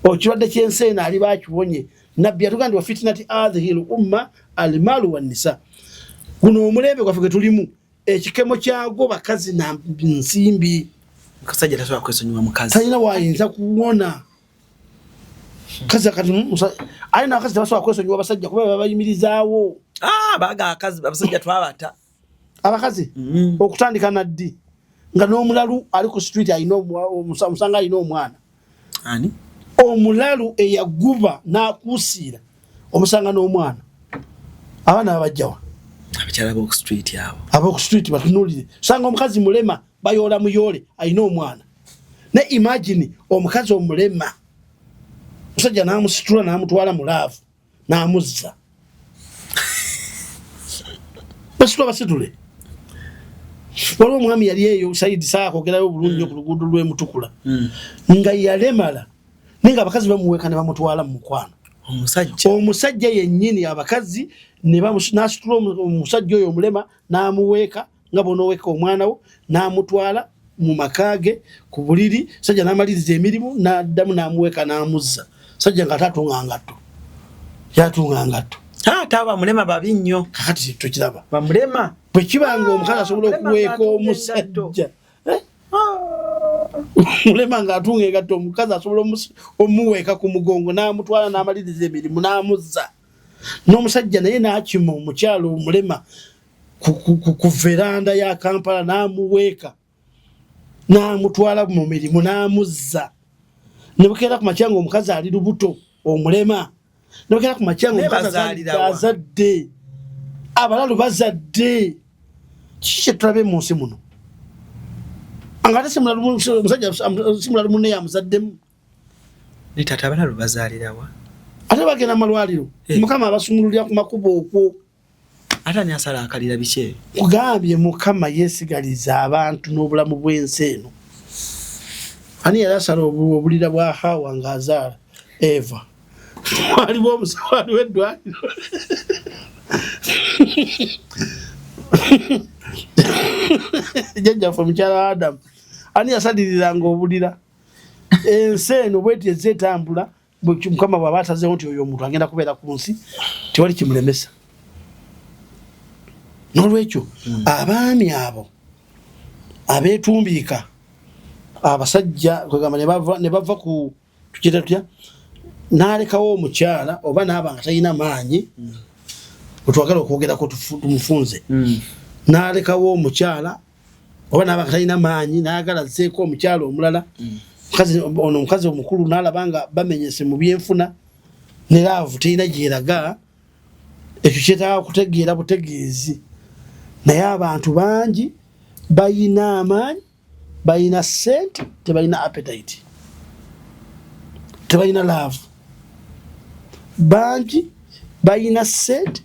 Okirwadde ky'ensi eno ali bakiwonye. Nabbi yatugamba wa fitnati adhihil umma almalu wan nisa. Guno omulembe gwaffe gwe tulimu ekikemo kyagwo bakazi na nsimbi. Kasajja tasobola kwesonyiwa mukazi. Talina wayinza kuwona. Kazi kati alina akazi tabasobola kwesonyiwa abasajja kuba babayimirizaawo. Baga akazi abasajja twabata. Abakazi okutandika naddi nga n'omulalu ali ku street ayina omusanga ayina omwana. Ani? omulalu eyaguba n'akuusiira omusanga n'omwana abaana babajjawa abakyala b'oku street abo ab'oku street batunuulire sanga omukazi mulema bayoola muyoole ayina omwana ne imagine omukazi omulema musajja n'amusitula n'amutwala mu laavu n'amuzza basitula basitule waliwo omwami yali eyo Saidi saakogerayo bulungi ku luguudo lw'Emutukula nga yalemala naye nga abakazi bamuweeka ne bamutwala mu mukwano omusajja yennyini abakazi n'asitula omusajja oyo omulema n'amuweeka nga bonoweeka omwana wo n'amutwala mu makaage ku buliri sajja n'amaliriza emirimu n'addamu n'amuweeka n'amuzza sajja nga tatunga ngatto yatunga ngatto taaba mulema babi nnyo kakati tukiraba bamulema bwe kibanga omukazi asobola okuweeka omusajja mulema nga atunga engatto omukazi asobola omuweeka ku mugongo n'amutwala n'amaliriza emirimu n'amuzza n'omusajja naye n'akima omukyalo omulema ku veranda ya Kampala n'amuweeka n'amutwala mu mirimu n'amuzza ne bukeera ku makya ng'omukazi ali lubuto omulema ne bukeera ku makya ng'omukazi azadde abalalu bazadde kiki kye tulabe mu nsi muno angate omusajja simulalu munne yamuzaddemu ne taata abalalu bazaalirawa ate bagenda malwaliro mukama abasumululira ku makubo okwo ate ani asala akalira biki kugambye mukama yeesigaliza abantu n'obulamu bw'ensi eno ani yali asala obulira bwa Hawa ng'azaala Eva waliwo omusawali w'eddwaliro jjajjaffe mukyala wa Adamu ani yasaliriranga obulira ensi eno bweti ezeetambula mukama bw'aba atazeewo nti oyo omuntu agenda kubeera ku nsi tewali kimulemesa n'olwekyo abaami abo abeetumbiika abasajja kwegamba ne bava ku tukiyita tutya n'alekawo omukyala oba n'aba nga talina maanyi wetwagala okwogerako tumufunze n'alekawo omukyala oba n'aba nga talina maanyi n'ayagala azzeeko omukyala omulala ono omukazi omukulu n'alaba nga bamenyese mu byenfuna ne laavu terina gyeraga ekyo kyetaaga kutegeera butegeezi naye abantu bangi bayina amaanyi bayina ssente tebalina appetite tebalina laavu bangi bayina ssente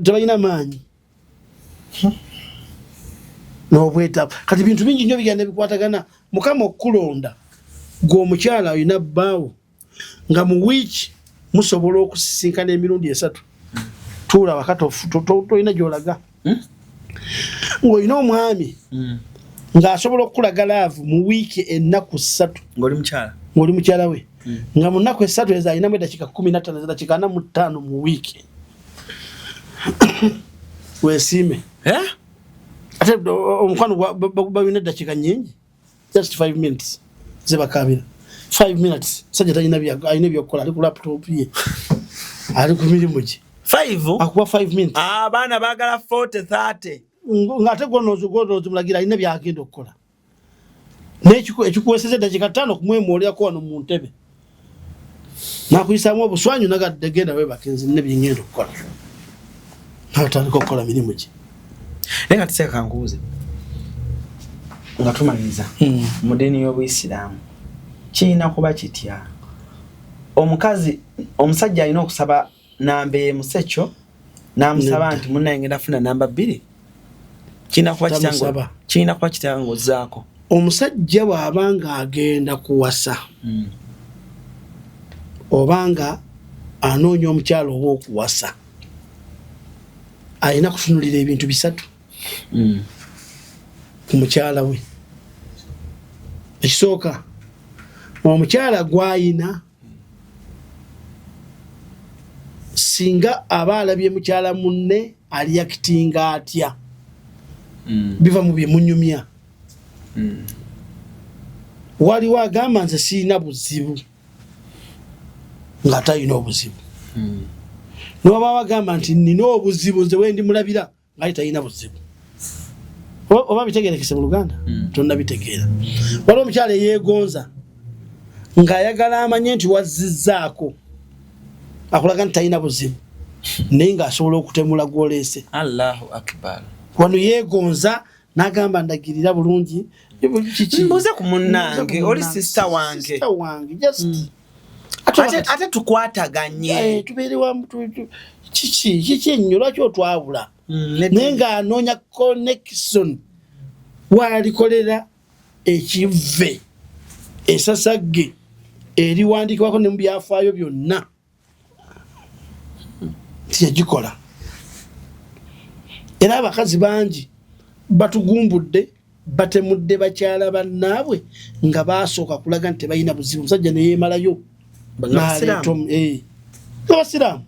tebalina maanyi n'obwetaavu kati bintu bingi nnyo bigenda bikwatagana mukama okukulonda gw'omukyala olina bbaawo nga mu wiiki musobola okusisinkana emirundi 3 tuula wakati tolina gy'olaga ng'olina omwami ng'asobola okukulaga laavu mu wiiki ennaku 3 ng'oli mukyala we nga mu nnaku 3 ezo alinamu eddakiika 15 eddakiika 45 mu wiiki weesiime ate omukwano balina eddakiika nnyingi just 5 minutes zebakaabira 5 minutes sajja alina ebyokukola ali ku laptop ye ali ku mirimu gye 5 akuba 5 minutes abaana baagala 40-30 ng'ate gwonozi mulagira alina byagenda okukola n'ekikuweeseza eddakiika 5 kumwemoolirako wano mu ntebe n'akuyisaamu obuswanyu nagadde genda weebakenzi nne byengenda okukola n'atandika okukola mirimu gye naye nga tuseeka kankubuuze nga tumaliriza mu ddiini y'Obuyisiraamu kirina kuba kitya omusajja alina okusaba namba emusekyo n'amusaba nti munnaye ngenda funa namba 2 kirina kuba kitangozzaako omusajja bw'abanga agenda kuwasa obanga anoonya omukyalo oba okuwasa alina kutunulira ebintu 3 ku mukyala we ekisooka omukyala gw'ayina singa aba alabye mukyala munne aliyakitinga atya biva mu bye munyumya waliwo agamba nze sirina buzibu nga talina obuzibu n'oba bagamba nti nina obuzibu nze wendi mulabira nga talina buzibu oba bitegerekese mu Luganda tonna bitegeera waliwo omukyala yeegonza ng'ayagala amanye nti wazizzaako akulaga nti talina buzibu naye ng'asobola okutemula gw'oleese. Allahu akbar. Wano yeegonza n'agamba ndagirira bulungi mbuze ku munnange oli sister wange ate tukwataganye tubeere wamu kiki ennyo lwaki otwabula naye ng'anoonya connection walikolera ekive esasagge eriwandiikibwako ne mu byafaayo byonna tiyagikola. Era abakazi bangi batugumbudde batemudde bakyala bannaabwe nga basooka kulaga nti tebalina buzibu. Omusajja ne yeemalayo abasiraamu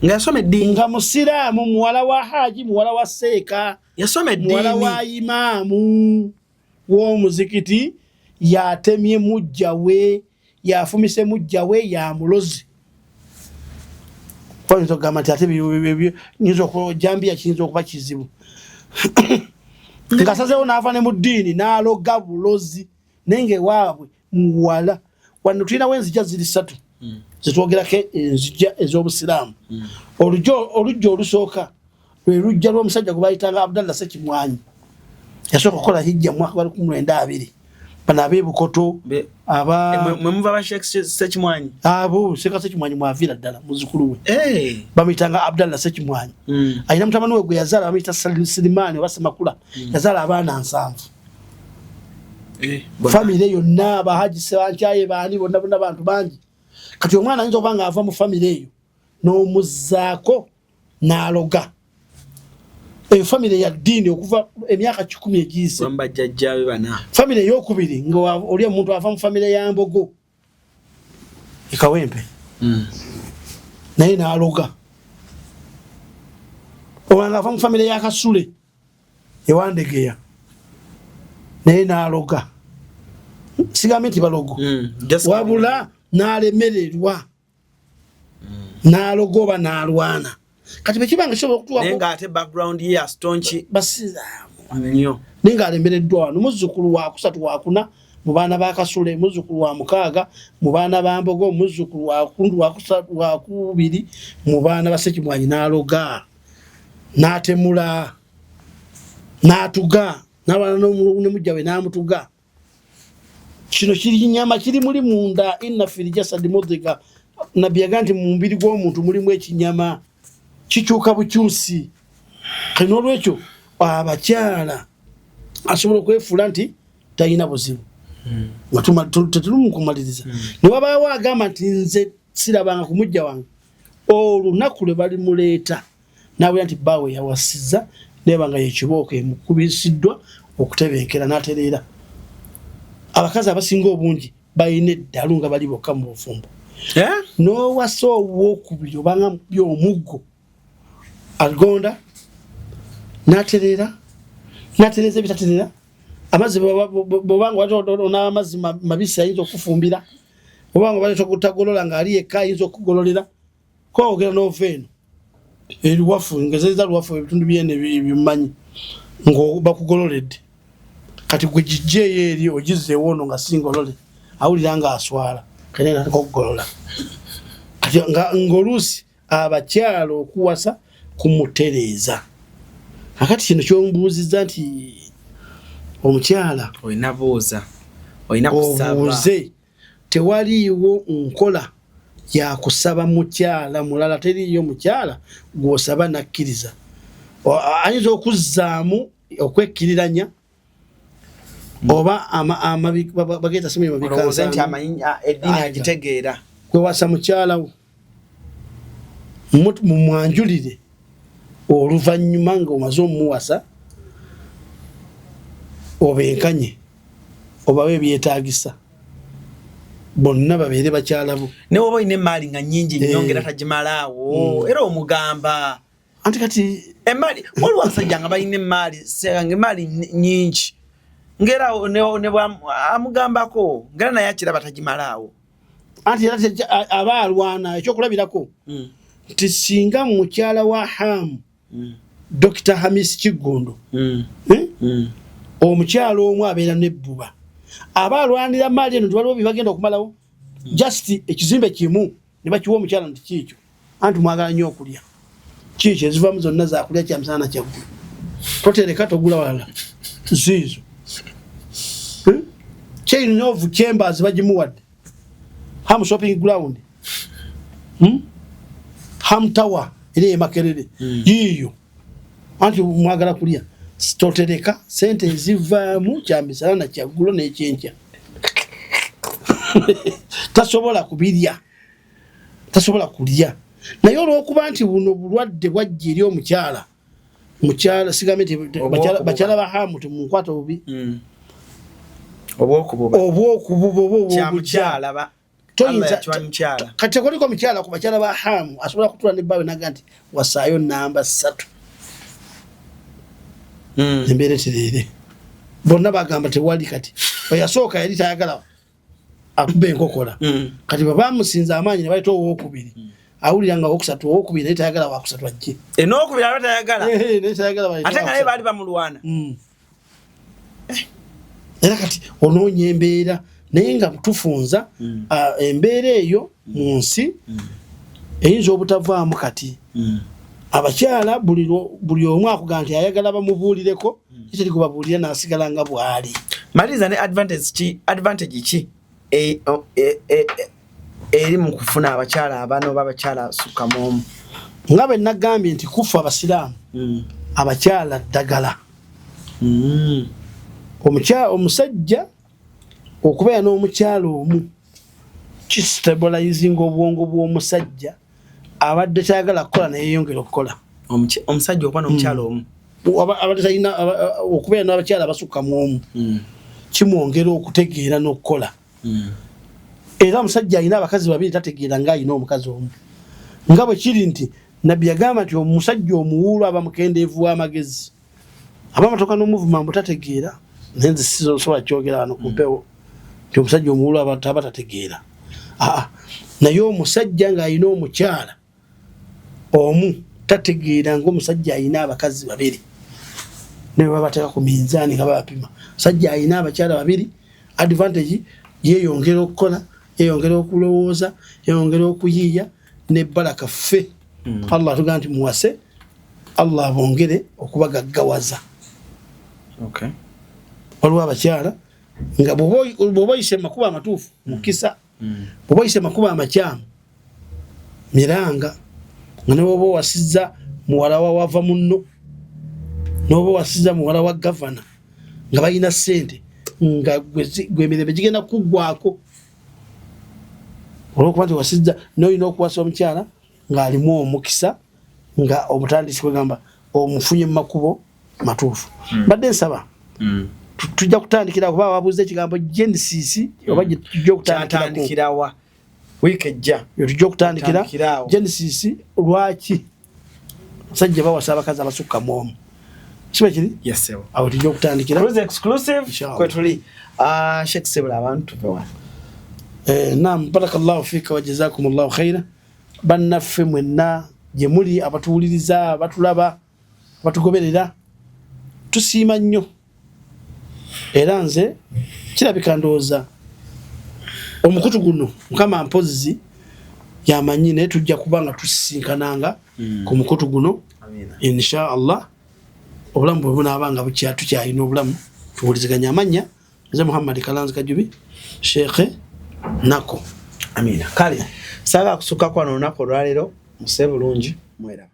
nga yasoma eddiini nga musiraamu muwala wa Haji muwala wa Seeka yasoma eddiini muwala wa imaamu w'omuzikiti yatemye mujja we yafumise mujja we ya mulozi. Oyinza okugamba nti ate nyinza okujambia kiyinza okuba kizibu ng'asazeewo n'ava ne mu ddiini n'aloga bulozi naye ng'ewaabwe muwala. Wano tulinawo enzija ziri 3 zitwogerako enzija ez'obusiraamu. Olujja olusooka lwe lujja lw'omusajja gwe bayitanga Abdallah Ssekimwanyi yasooka okukola hijja mu mwaka 1992. Bano ab'ebukoto mwe muva ba Sheikh Ssekimwanyi abo Ssekimwanyi mwavira ddala muzukulu we bamuyitanga Abdallah Ssekimwanyi. Alina mutabani we gwe yazaala bamuyita Silimani oba Semakula yazaala abaana 7. Famire yonna Bahaji Sebankyaye baani bonna bantu bangi. Kati omwana ayinza okuba ng'ava mu famire eyo n'omuzzaako n'aloga famire ya ddiini okuva emyaka 10 egiyise. Bajjajjaabe bana. Famire ey'okubiri nga oli omuntu ava mu famire ya Mbogo Kawempe naye n'aloga. Owanga ava mu famire ya Kasule ewandegeya naye n'aloga. Sigambe nti balogo wabula n'alemererwa n'aloga oba n'alwana. Kati bekibanga kisobola okutuwa nenga ate background ye astonchi basizaamu nnyo nenga alemereddwa wano muzzukulu wa 3 wa 4 mu baana ba Kasule muzzukulu wa 6 mu baana ba Mbogo muzzukulu wa 3 wa 2 mu baana ba Ssekimwanyi n'aloga n'atemula n'atuga n'abaana n'omujja we n'amutuga. Kino kiri nyama kiri muri munda inna fil jasad mudghah. Nabbi yaganti mu mubiri gw'omuntu mulimu ekinyama kikyuka bukyusi. Kino lwekyo abakyala asobola okwefuula nti talina buzibu. Tetulumu kumaliriza. Ne wabaawo agamba nti nze sirabanga ku mujja wange olunaku lwe balimuleeta nawe nti baawe yawasiza nebanga yekibooko emukubisiddwa okutebenkera n'atereera. Abakazi abasinga obungi bayina eddalu nga bali bokka mu bufumbo. N'owasa owookubiri obanga by'omuggo agonda n'atereera n'atereeza ebitatereera. Amazzi bw'obanga waliwo amazzi mabisi ayinza okufumbira obanga baleeta okutagolola ng'ali yekka ayinza okugololera kwogera n'ova eno eriwafu ngezeza luwafu ebitundu byene bimanyi ng'obakugololedde. Kati gwe gijjeeyo eri ogizzeewo ono nga singolole awulira nga aswala kene nataka okugolola. Kati ng'oluusi abakyala okuwasa kumutereeza. Akati kino kyombuuzizza nti omukyala olina buuza olina kusaba obuuze tewaliiwo nkola ya kusaba mukyala mulala teriyo mukyala gw'osaba nakkiriza. Ayinza okuzzaamu okwekkiriranya oba bagenda simu olowooza nti eddiini agitegeera kwewasa mukyala wo mumwanjulire oluvannyuma ng'omaze omuwasa obenkanye obawe ebyetaagisa bonna babeere bakyala bo. ne woba olina emaali nga nnyingi nnyo ngera tagimalaawo era omugamba anti kati emaali waliwo abasajja nga balina emaali nnyingi ngera ne amugambako ngera naye akiraba tagimalaawo. Anti era aba alwana ekyokulabirako nti singa mukyala wa Hamu Dr. Hamis Kigundu omukyalo omu abeera n'ebbuba abalwanira maali eno tewaliwo bibagenda okumalawo just ekizimbe kimu ne bakiwa omukyala nti kiikyo anti mwagala nnyo okulya kiikyo ezivaamu zonna zakulya kyamisana kyaggulu totereka togula walala ziizo chain of chambers bagimuwadde Ham shopping ground Ham tower eri emakerere yiyo anti mwagala kulya totereka sente ezivaamu kyamisana kyaggulu n'ekyenkya tasobola kubirya tasobola kulya naye olw'okuba nti buno bulwadde bwajja eri omukyala sigambe nti bakyala ba Hamu temunkwata bubi obwokububa kati koliko omukyala ku bakyala ba Hamu asobola kutula ne bbawe naga nti wasaayo namba 3 embeera terere bonna bagamba tewali kati oyasooka yali tayagala akube enkokola kati babamusinza amaanyi ne bayita owokubiri awulira nga owokusatu owokubiri naye tayagala wakusatu ajje enokubiri aba tayagala naye tayagala ate nga naye baali bamulwana era kati onoonya embeera naye nga tufunza embeera eyo mu nsi eyinza obutavaamu kati abakyala buli omu akugaa nti ayagala bamubuulireko kitali kubabuulira n'asigala nga bw'ali maliriza ne advantage ki eri mu kufuna abakyala abana oba abakyala asukka mu omu nga bwe nagambye nti kufa abasiraamu abakyala ddagala omusajja okubeera n'omukyala omu kistabilizing obwongo bw'omusajja abadde kyagala kukola naye yeyongera okukola omusajja okuba n'omukyala omu abadde talina okubeera n'abakyala abasukka mu omu kimwongera okutegeera n'okukola era omusajja alina abakazi babiri tategeera ng'alina omukazi omu nga bwe kiri nti nabbi yagamba nti omusajja omuwuulu aba mukendeevu w'amagezi abamatoka n'omuvuma mbu tategeera naye nze sisobola kyogera wano ku mpewo nti omusajja omuwuulu aba tategeera naye omusajja ng'alina omukyala omu tategeera ng'omusajja alina abakazi babiri naye babateeka ku minzaani nga babapima omusajja alina abakyala babiri advantage yeeyongera okukola yeeyongera okulowooza yeeyongera okuyiiya nebbalaka ffe Allah atugamba nti muwase Allah abongere okubagaggawaza waliwo abakyala nga bw'oba oyise makuba amatuufu mukisa bw'oba oyise makuba amakyamu miranga nga ne bw'oba owasizza muwala wa wava munno n'oba owasizza muwala wa gavana nga balina ssente nga gwemirembe gigenda kuggwako olwokuba nti wasizza n'olina okuwasa omukyala ng'alimu omukisa nga obutandisi kwegamba omufunye mu makubo matuufu badde nsaba tujja kutandikira kuba wabuuza ekigambo Genesis oba tujja okutandikirawa wiiki ejja tujja okutandikira Genesis lwaki musajja bawasa abakazi abasukka mu omu kiba kiri awo tujja okutandikira exclusive kwetuli Sheikh Sebula abantu tuvewa naam barakallahu fika wa jazakumullahu khaira bannaffe mwenna gye muli abatuwuliriza abatulaba abatugoberera tusiima nnyo era nze kirabika ndowooza omukutu guno mukama mpozi yamanyi naye tujja kuba nga tusisinkananga ku mukutu guno insha Allah obulamu bwe bunaabanga tukyalina obulamu tuwuliziganya amanya nze Muhammad Kalanzi Kajubi Sheikh Nako amina kale saaga kusukka kwa olunaku olwaleero musebe bulungi mwera